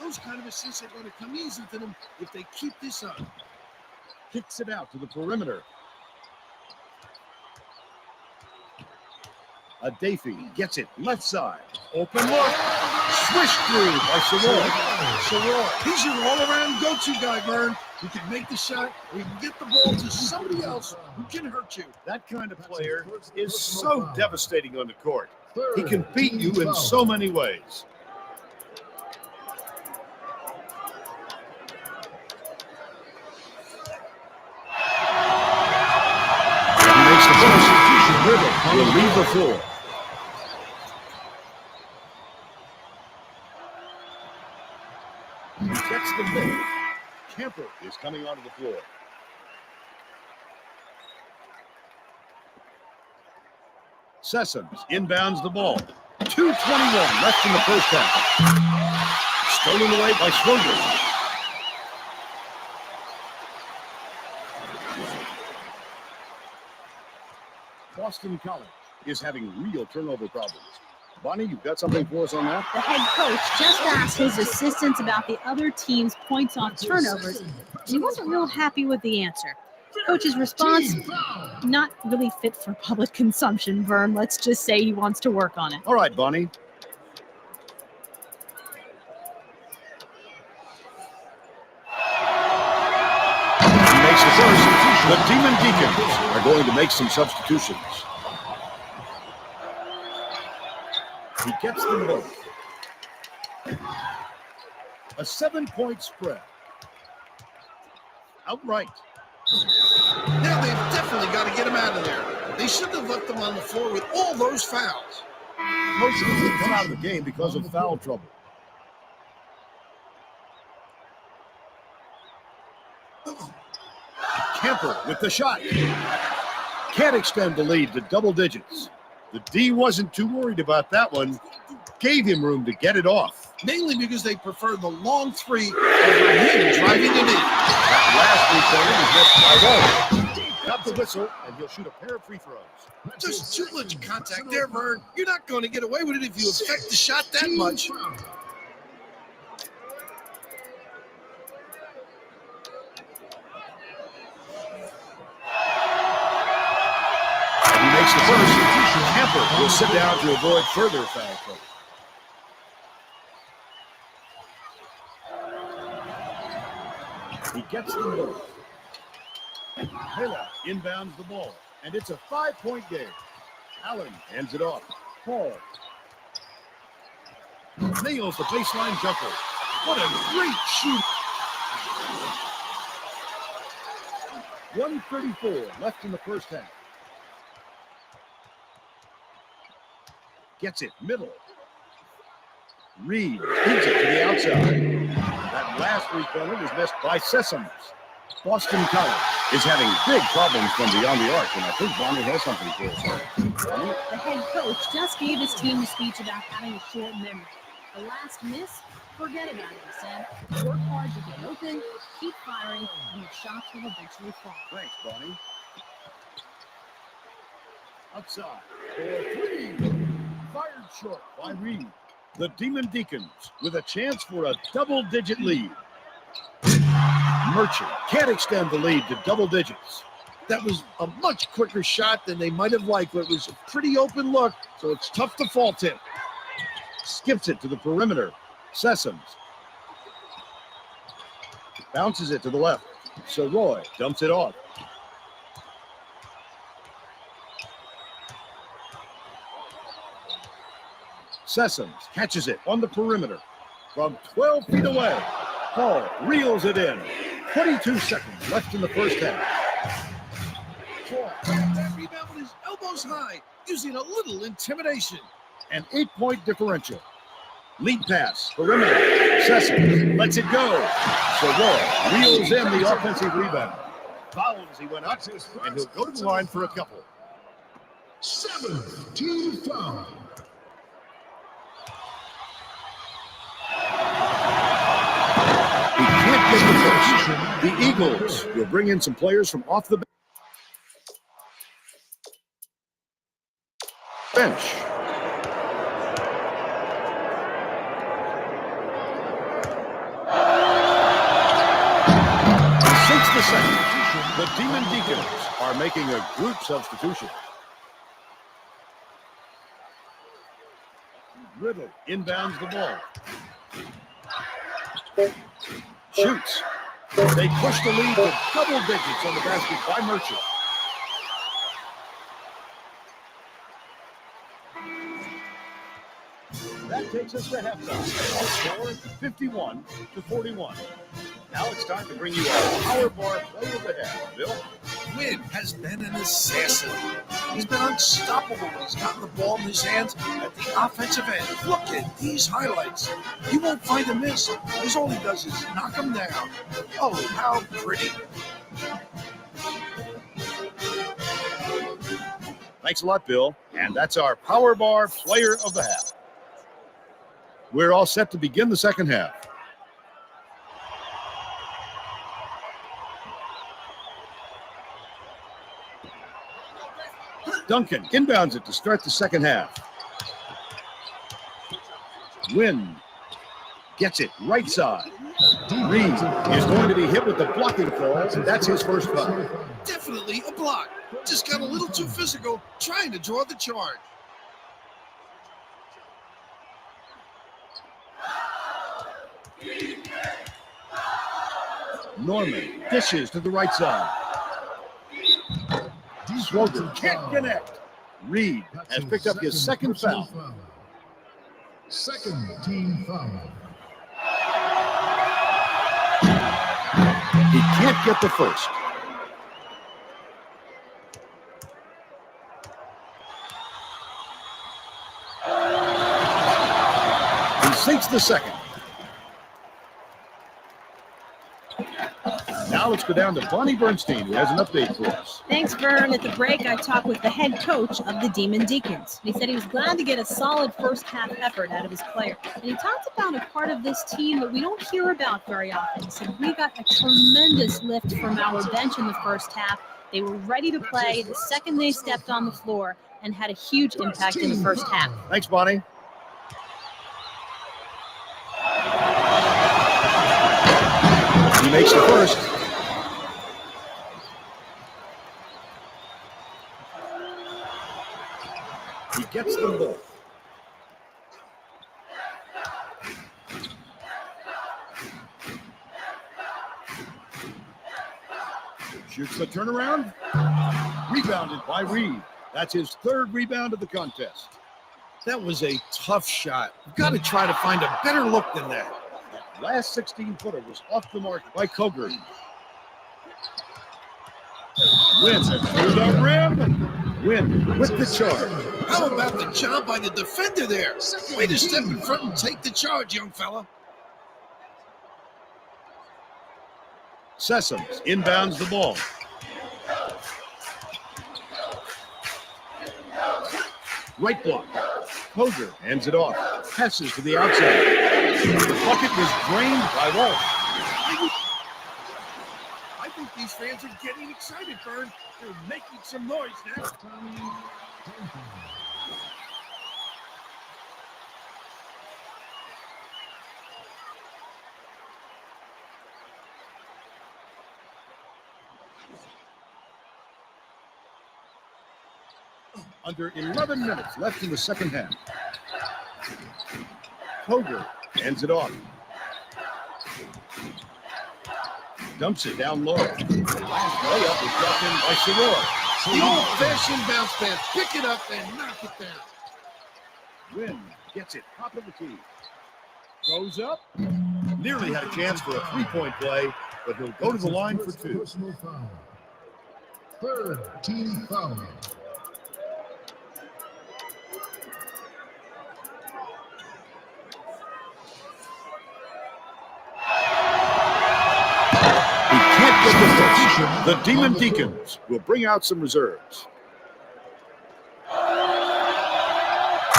[SPEAKER 4] Those kind of assists are going to come easy to them if they keep this up.
[SPEAKER 3] Kicks it out to the perimeter. A Dafey gets it left side. Open look. Swish through by Soroy.
[SPEAKER 4] Soroy, he's your all-around go-to guy, Vern. You can make the shot, or you can get the ball to somebody else who can hurt you.
[SPEAKER 3] That kind of player is so devastating on the court. He can beat you in so many ways. He makes the substitution. Riddle will leave the floor. He gets the move. Camper is coming onto the floor. Sessoms inbounds the ball. 2:21 left in the first half. Stolen away by Swindler. Boston College is having real turnover problems. Bonnie, you've got something for us on that?
[SPEAKER 5] The head coach just asked his assistants about the other team's points off turnovers, and he wasn't real happy with the answer. Coach's response, not really fit for public consumption, Vern. Let's just say he wants to work on it.
[SPEAKER 3] All right, Bonnie. He makes the first. The Demon Deacons are going to make some substitutions. He gets them both. A 7-point spread. Outright.
[SPEAKER 4] Now they've definitely got to get him out of there. They shouldn't have left him on the floor with all those fouls.
[SPEAKER 3] Most of them didn't come out of the game because of foul trouble. Camper with the shot. Can't extend the lead to double digits. The D wasn't too worried about that one. Gave him room to get it off.
[SPEAKER 4] Mainly because they prefer the long three over him driving it in.
[SPEAKER 3] That last three-pointer was missed by Rowe. Got the whistle, and he'll shoot a pair of free throws.
[SPEAKER 4] Just too much contact there, Vern. You're not going to get away with it if you affect the shot that much.
[SPEAKER 3] He makes the first. Camper will sit down to avoid further foul trouble. He gets the move. Hela inbounds the ball, and it's a 5-point game. Allen hands it off. Paul nails the baseline jumper. What a great shoot. 1:34 left in the first half. Gets it middle. Reed feeds it to the outside. That last three-pointer was missed by Sessoms. Boston College is having big problems from beyond the arc, and I think Bonnie has something for us. Bonnie?
[SPEAKER 5] The head coach just gave his team a speech about having a short memory. The last miss, forget about it, he said. Work hard to get open, keep firing, and your shots will eventually fall.
[SPEAKER 3] Thanks, Bonnie. Outside for three. Fired short by Reed. The Demon Deacons with a chance for a double-digit lead. Merchant can't extend the lead to double digits.
[SPEAKER 4] That was a much quicker shot than they might have liked, but it was a pretty open look, so it's tough to fault him.
[SPEAKER 3] Skips it to the perimeter. Sessoms bounces it to the left. Soroy dumps it off. Sessoms catches it on the perimeter from 12 feet away. Hall reels it in. 22 seconds left in the first half.
[SPEAKER 4] Hall got that rebound with his elbows high, using a little intimidation.
[SPEAKER 3] An 8-point differential. Lead pass, perimeter. Sessoms lets it go. Soroy reels in the offensive rebound. Fouls, he went up, and he'll go to the line for a couple.
[SPEAKER 6] 7th team foul.
[SPEAKER 3] He can't get the first. The Eagles will bring in some players from off the bench. Since the second, the Demon Deacons are making a group substitution. Riddle inbounds the ball. Shoots. They push the lead to double digits on the basket by Merchant. That takes us to halftime. Our score 51-41. Now it's time to bring you our Power Bar play of the half. Bill?
[SPEAKER 4] Wynn has been an assassin. He's been unstoppable when he's gotten the ball in his hands at the offensive end. Look at these highlights. You won't find a miss, because all he does is knock them down. Oh, how pretty.
[SPEAKER 3] Thanks a lot, Bill. And that's our Power Bar player of the half. We're all set to begin the second half. Duncan inbounds it to start the second half. Wynn gets it right side. Reed is going to be hit with the blocking call, and that's his first foul.
[SPEAKER 4] Definitely a block. Just got a little too physical trying to draw the charge.
[SPEAKER 3] Norman dishes to the right side. Swoger can't connect. Reed has picked up his second foul.
[SPEAKER 6] Second team foul.
[SPEAKER 3] He can't get the first. He sinks the second. Now let's go down to Bonnie Bernstein, who has an update for us.
[SPEAKER 5] Thanks, Vern. At the break, I talked with the head coach of the Demon Deacons. He said he was glad to get a solid first half effort out of his players. And he talked about a part of this team that we don't hear about very often. He said we got a tremendous lift from our bench in the first half. They were ready to play the second they stepped on the floor and had a huge impact in the first half.
[SPEAKER 3] Thanks, Bonnie. He makes the first. He gets them both. Shoots the turnaround. Rebounded by Reed. That's his third rebound of the contest.
[SPEAKER 4] That was a tough shot. You've got to try to find a better look than that.
[SPEAKER 3] That last 16-footer was off the mark by Coger. Wynn through the rim. Wynn with the charge.
[SPEAKER 4] How about the job by the defender there? Way to step in front and take the charge, young fella.
[SPEAKER 3] Sessoms inbounds the ball. Right block. Coger hands it off. Passes to the outside. The bucket was drained by Walsh.
[SPEAKER 4] I think these fans are getting excited, Vern. They're making some noise now.
[SPEAKER 3] Under 11 minutes left in the second half. Coger hands it off. Dumps it down low. Last layup is dropped in by Soroy.
[SPEAKER 4] The old-fashioned bounce pass. Pick it up and knock it down.
[SPEAKER 3] Wynn Gets it, top of the key. Goes up. Nearly had a chance for a three-point play, but he'll go to the line for two.
[SPEAKER 6] Personal foul. Third team foul.
[SPEAKER 3] He can't get the touch. The Demon Deacons will bring out some reserves.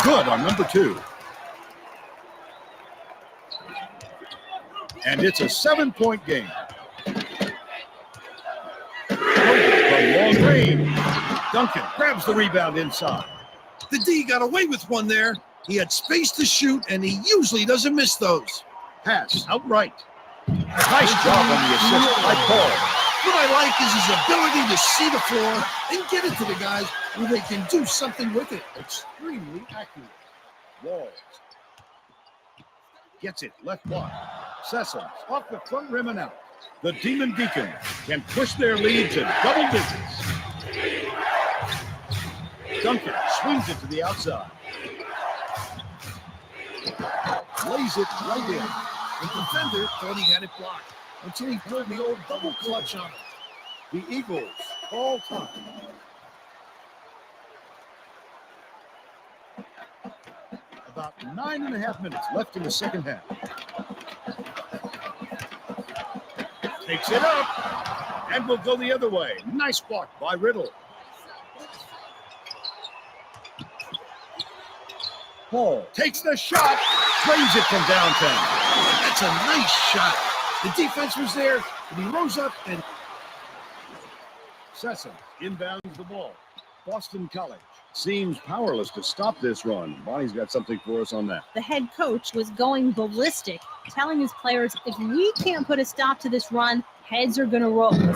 [SPEAKER 3] Good on number two. And it's a 7-point game. From long range, Duncan grabs the rebound inside.
[SPEAKER 4] The D got away with one there. He had space to shoot, and he usually doesn't miss those.
[SPEAKER 3] Pass outright. Nice job on the assist by Paul.
[SPEAKER 4] What I like is his ability to see the floor and get it to the guys where they can do something with it.
[SPEAKER 3] Extremely accurate. Walls. Gets it left block. Sessions off the front rim and out. The Demon Deacons can push their lead to double digits. Duncan swings it to the outside. Lays it right in.
[SPEAKER 4] The defender thought he had it blocked until he pulled the old double clutch on him.
[SPEAKER 3] The Eagles all time. About 9.5 minutes left in the second half. Takes it up and will go the other way. Nice block by Riddle. Paul takes the shot, drains it from downtown.
[SPEAKER 4] That's a nice shot. The defense was there, and he rose up and
[SPEAKER 3] Sessom inbounds the ball. Boston College seems powerless to stop this run. Bonnie's got something for us on that.
[SPEAKER 5] The head coach was going ballistic, telling his players, if we can't put a stop to this run, heads are going to roll. Huh. I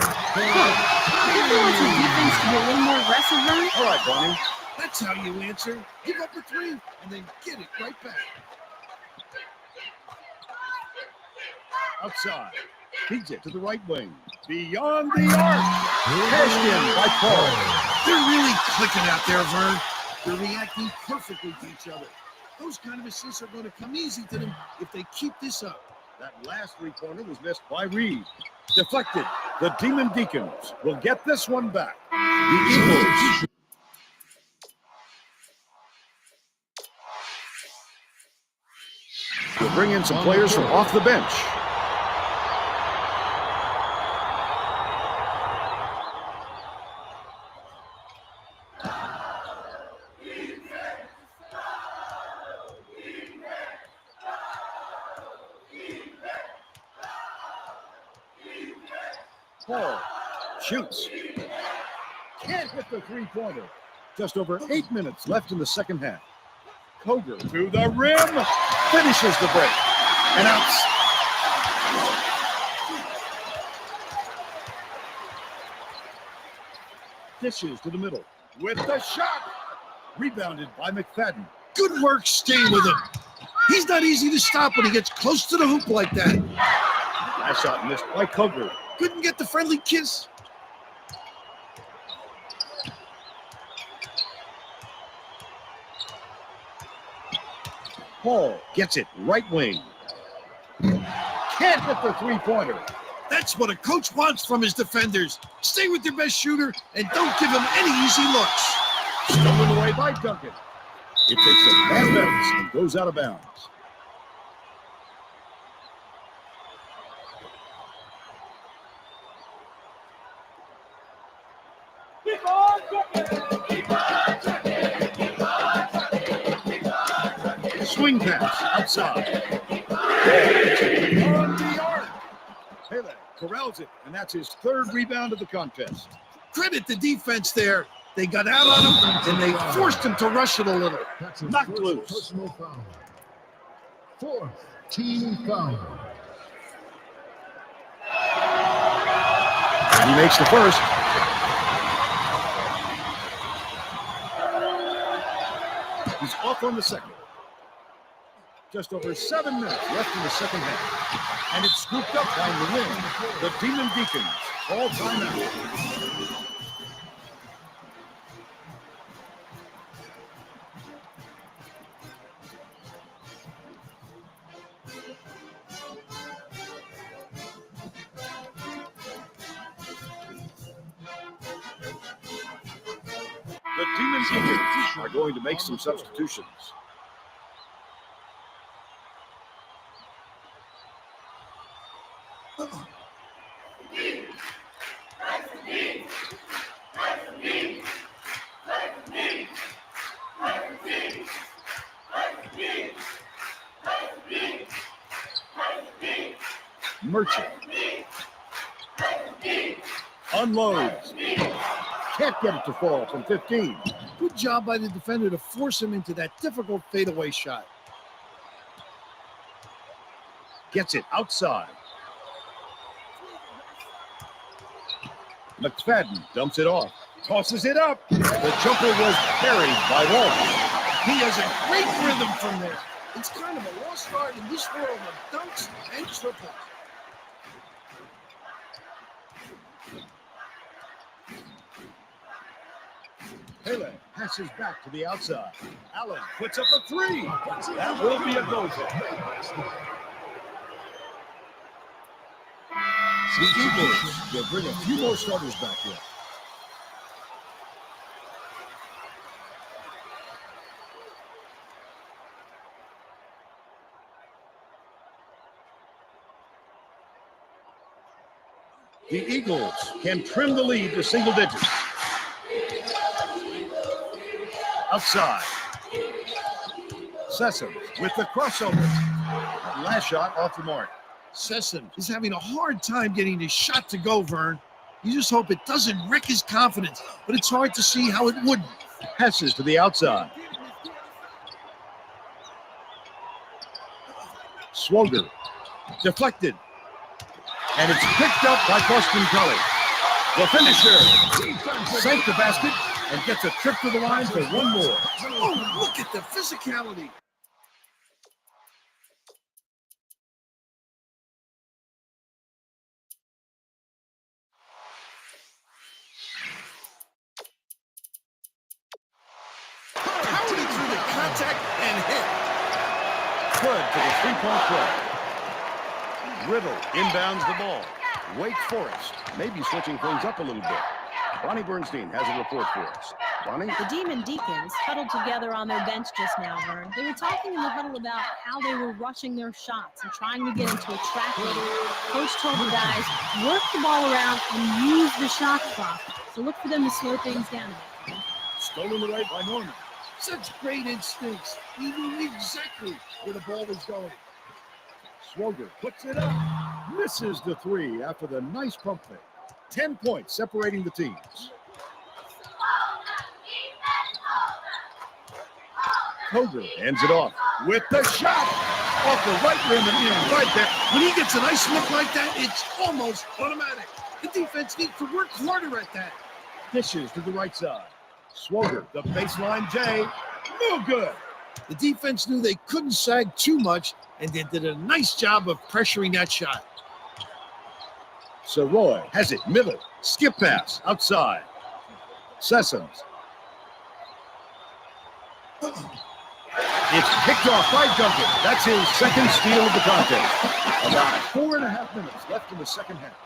[SPEAKER 5] think he wants his defense to be a little more aggressive, Vern.
[SPEAKER 3] All right, Bonnie.
[SPEAKER 4] that's how you answer. Give up a three and then get it right back.
[SPEAKER 3] Outside. Feeds it to the right wing. Beyond the arc. Cashed in by Paul.
[SPEAKER 4] They're really clicking out there, Vern. They're reacting perfectly to each other. Those kind of assists are going to come easy to them if they keep this up.
[SPEAKER 3] That last three-pointer was missed by Reed. Deflected. The Demon Deacons will get this one back. The Eagles. We'll bring in some players from off the bench. Paul shoots. Can't hit the three-pointer. Just over 8 minutes left in the second half. Koger to the rim. Finishes the break. And out. Dishes to the middle. With the shot. Rebounded by McFadden.
[SPEAKER 4] Good work staying with him. He's not easy to stop when he gets close to the hoop like that.
[SPEAKER 3] Last shot missed by Koger.
[SPEAKER 4] Couldn't get the friendly kiss.
[SPEAKER 3] Paul gets it right wing. Can't hit the three-pointer.
[SPEAKER 4] That's what a coach wants from his defenders. Stay with your best shooter and don't give him any easy looks.
[SPEAKER 3] Stolen away by Duncan. It takes a bad bounce and goes out of bounds. Swing pass outside. On the arc. Pele corrals it, and that's his third rebound of the contest.
[SPEAKER 4] Credit the defense there. They got out on him and they forced him to rush it a little.
[SPEAKER 6] That's his
[SPEAKER 3] Knocked
[SPEAKER 6] first
[SPEAKER 3] loose.
[SPEAKER 6] personal foul. Fourth team foul.
[SPEAKER 3] And he makes the first. He's off on the second. Just over 7 minutes left in the second half. And it's scooped up by the win. The Demon Deacons all time out. The Demon Deacons are going to make some substitutions. Merchant unloads. Can't get it to fall from 15.
[SPEAKER 4] Good job by the defender to force him into that difficult fadeaway shot.
[SPEAKER 3] Gets it outside. McFadden dumps it off. Tosses it up. The jumper was carried by Walsh.
[SPEAKER 4] He has a great rhythm from there. It's kind of a lost art in this world of dunks and triples.
[SPEAKER 3] Pele passes back to the outside. Allen puts up a three. That will be a goal. The Eagles will bring a few more starters back here. The Eagles can trim the lead to single digits. Outside. Sessom with the crossover. That last shot off the mark.
[SPEAKER 4] Sessom is having a hard time getting his shot to go, Vern. You just hope it doesn't wreck his confidence, but it's hard to see how it wouldn't.
[SPEAKER 3] Passes to the outside. Swoger. Deflected. And it's picked up by Boston College. The finisher sank the basket and gets a trip to the line for one more.
[SPEAKER 4] Oh, look at the physicality. Pounded through the contact and hit.
[SPEAKER 3] Good for the three-point play. Riddle inbounds the ball. Wake Forest maybe switching things up a little bit. Bonnie Bernstein has a report for us. Bonnie?
[SPEAKER 5] The Demon Deacons huddled together on their bench just now, Vern. They were talking in the huddle about how they were rushing their shots and trying to get into a track meeting. Coach told the guys, work the ball around and use the shot clock. So look for them to slow things down a bit.
[SPEAKER 3] Stolen away by Norman.
[SPEAKER 4] Such great instincts. He knew exactly where the ball was going.
[SPEAKER 3] Swoger puts it up. Misses the three after the nice pump fake. 10 points separating the teams. Koger ends it off with the shot off the right rim and in right there.
[SPEAKER 4] When he gets a nice look like that, it's almost automatic. The defense needs to work harder at that.
[SPEAKER 3] Dishes to the right side. Swoger, the baseline J. No good.
[SPEAKER 4] The defense knew they couldn't sag too much, and they did a nice job of pressuring that shot.
[SPEAKER 3] Soroy has it middle. Skip pass outside. Sessoms. It's picked off by Duncan. That's his second steal of the contest. About 4.5 minutes left in the second half.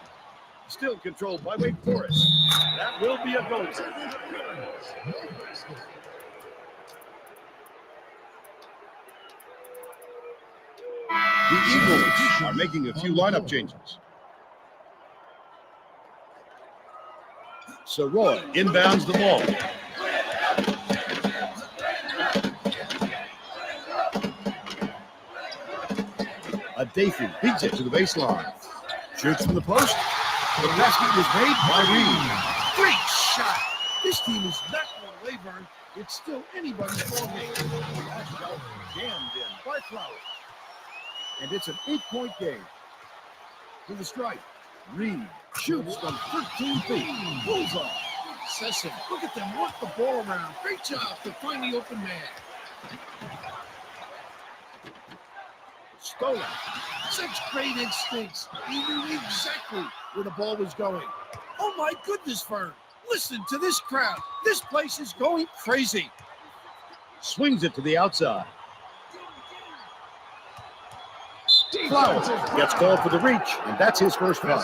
[SPEAKER 3] Still controlled by Wake Forest. That will be a goal. The Eagles are making a few lineup changes. Soroy inbounds the ball. Adafi beats it to the baseline. Shoots from the post. The basket was made by Reed.
[SPEAKER 4] Great shot. This team is not going to lay, Vern. It's still anybody's ball game.
[SPEAKER 3] That shot jammed in by Flowers. And it's an 8-point game. To the strike. Reed shoots from 13 feet. Bullseye.
[SPEAKER 4] Sessom, look at them work the ball around. Great job to find the open man.
[SPEAKER 3] Stolen.
[SPEAKER 4] Such great instincts. He knew exactly where the ball was going. Oh my goodness, Vern. Listen to this crowd. This place is going crazy.
[SPEAKER 3] Swings it to the outside. Flowers gets called for the reach, and that's his first foul.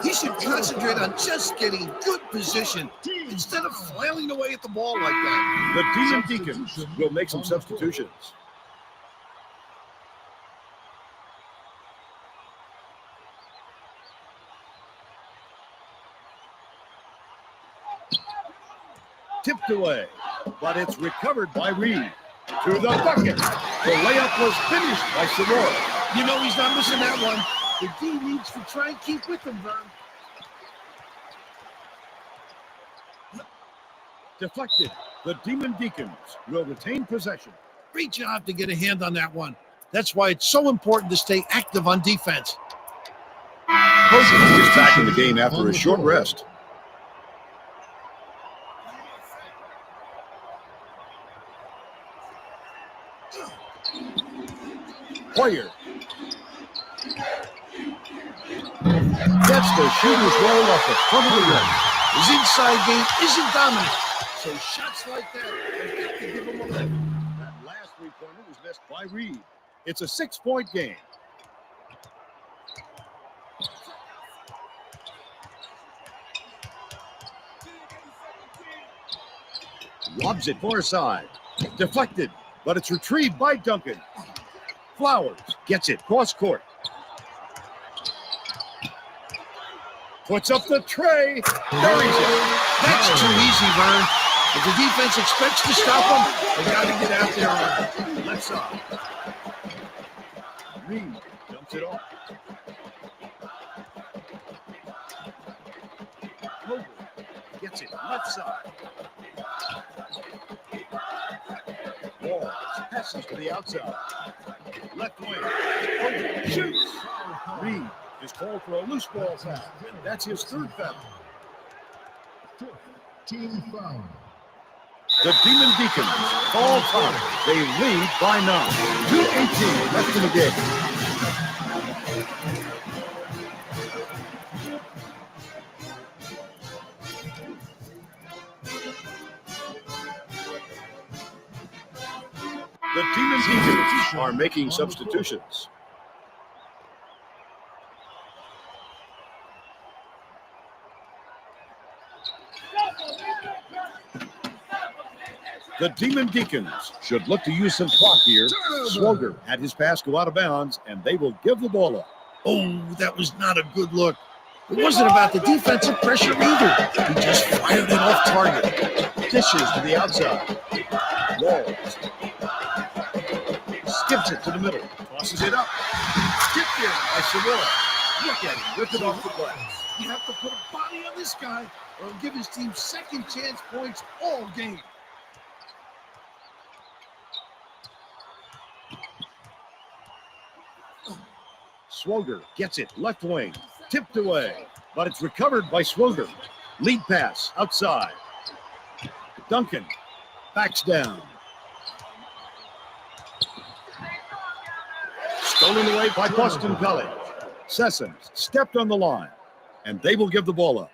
[SPEAKER 4] He should concentrate on just getting good position instead of flailing away at the ball like that.
[SPEAKER 3] The Demon Deacons will make some substitutions. Tipped away, but it's recovered by Reed. To the bucket. The layup was finished by Soror.
[SPEAKER 4] You know he's not missing that one. The D needs to try and keep with him, Vern.
[SPEAKER 3] Deflected. The Demon Deacons will retain possession.
[SPEAKER 4] Great job to get a hand on that one. That's why it's so important to stay active on defense.
[SPEAKER 3] Cousins is back in the game after a short rest. Poyer gets the shooter's roll off the front of the rim.
[SPEAKER 4] His inside game isn't dominant, so shots like that have got to give him a lift.
[SPEAKER 3] That last three-pointer was missed by Reed. It's a 6-point game. Lobs it far side. Deflected, but it's retrieved by Duncan. Flowers gets it cross court. Puts up the tray. Buries it.
[SPEAKER 4] That's too easy, Vern. If the defense expects to stop him, they got to get out there on him.
[SPEAKER 3] Left side. Reed dumps it off. Hogan gets it left side. Walls passes to the outside. Left wing. Hogan shoots. Reed is called for a loose ball foul. And that's his third foul.
[SPEAKER 6] Team foul.
[SPEAKER 3] The Demon Deacons fall top. They lead by 9. 2:18 left in the game. The Demon Deacons are making substitutions. The Demon Deacons should look to use some clock here. Swoger had his pass go out of bounds, and they will give the ball up.
[SPEAKER 4] Oh, that was not a good look. It wasn't about the defensive pressure either. He just fired it off target.
[SPEAKER 3] Dishes to the outside. Walls. Skips it to the middle. Tosses it up. Tipped in by Soror. Look at him. Rip it off the glass.
[SPEAKER 4] You have to put a body on this guy or he'll give his team second chance points all game.
[SPEAKER 3] Swoger gets it left wing. Tipped away. But it's recovered by Swoger. Lead pass outside. Duncan backs down. Stolen away by Boston College. Sessoms stepped on the line, and they will give the ball up.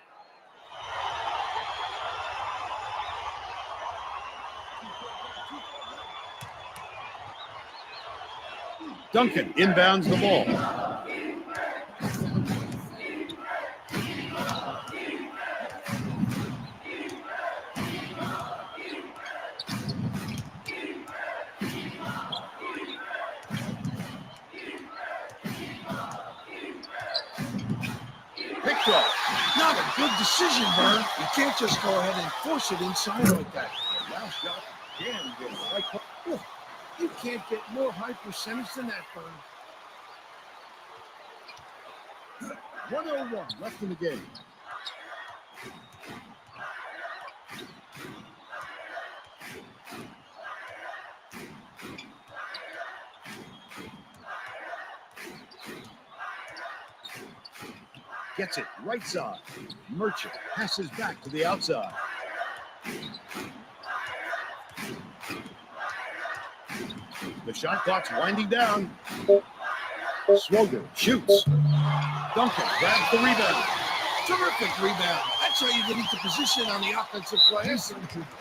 [SPEAKER 3] Duncan inbounds the ball. Picked up.
[SPEAKER 4] Not a good decision, Vern. You can't just go ahead and force it inside like that.
[SPEAKER 3] Last shot can get right.
[SPEAKER 4] Oh, you can't get more high percentage than that, Vern.
[SPEAKER 3] 101 left in the game. Gets it right side. Merchant passes back to the outside. The shot clock's winding down. Swoger shoots. Duncan grabs the rebound.
[SPEAKER 4] Terrific rebound. That's how you get into position on the offensive glass.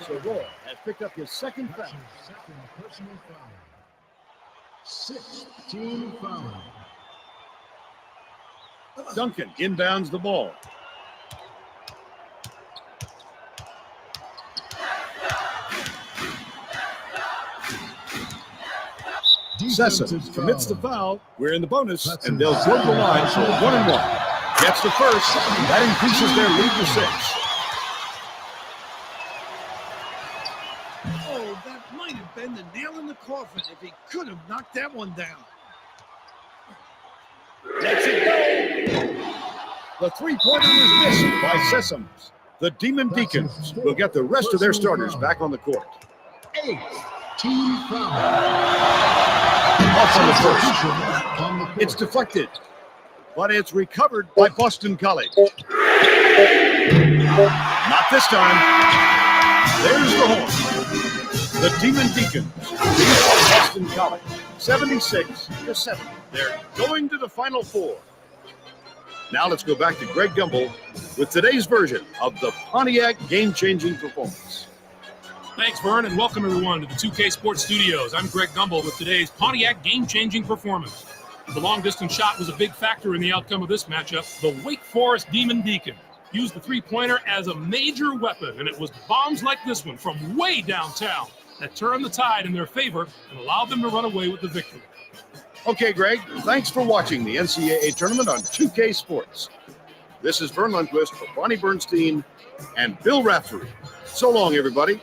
[SPEAKER 3] Soror has picked up his second foul.
[SPEAKER 6] Second personal foul. 6th team foul.
[SPEAKER 3] Duncan inbounds the ball. Sessom commits the foul. We're in the bonus, and they'll go to the line for 1-1. Gets the first. That increases their lead to 6.
[SPEAKER 4] Oh, that might have been the nail in the coffin if he could have knocked that one down.
[SPEAKER 3] Let's it go. The three-pointer is missed by Sessoms. The Demon Deacons will get the rest of their starters back on the court.
[SPEAKER 6] 8. Team foul.
[SPEAKER 3] Off on the first. It's deflected, but it's recovered by Boston College. Not this time. There's the horn. The Demon Deacons beat Boston College 76-7. They're going to the Final Four. Now let's go back to Greg Gumbel with today's version of the Pontiac game-changing performance.
[SPEAKER 1] Thanks, Vern, and welcome everyone to the 2K Sports Studios. I'm Greg Gumbel with today's Pontiac game-changing performance. The long-distance shot was a big factor in the outcome of this matchup. The Wake Forest Demon Deacon used the three-pointer as a major weapon, and it was bombs like this one from way downtown that turned the tide in their favor and allowed them to run away with the victory.
[SPEAKER 3] Okay, Greg, thanks for watching the NCAA tournament on 2K Sports. This is Vern Lundquist for Bonnie Bernstein and Bill Raftery. So long, everybody.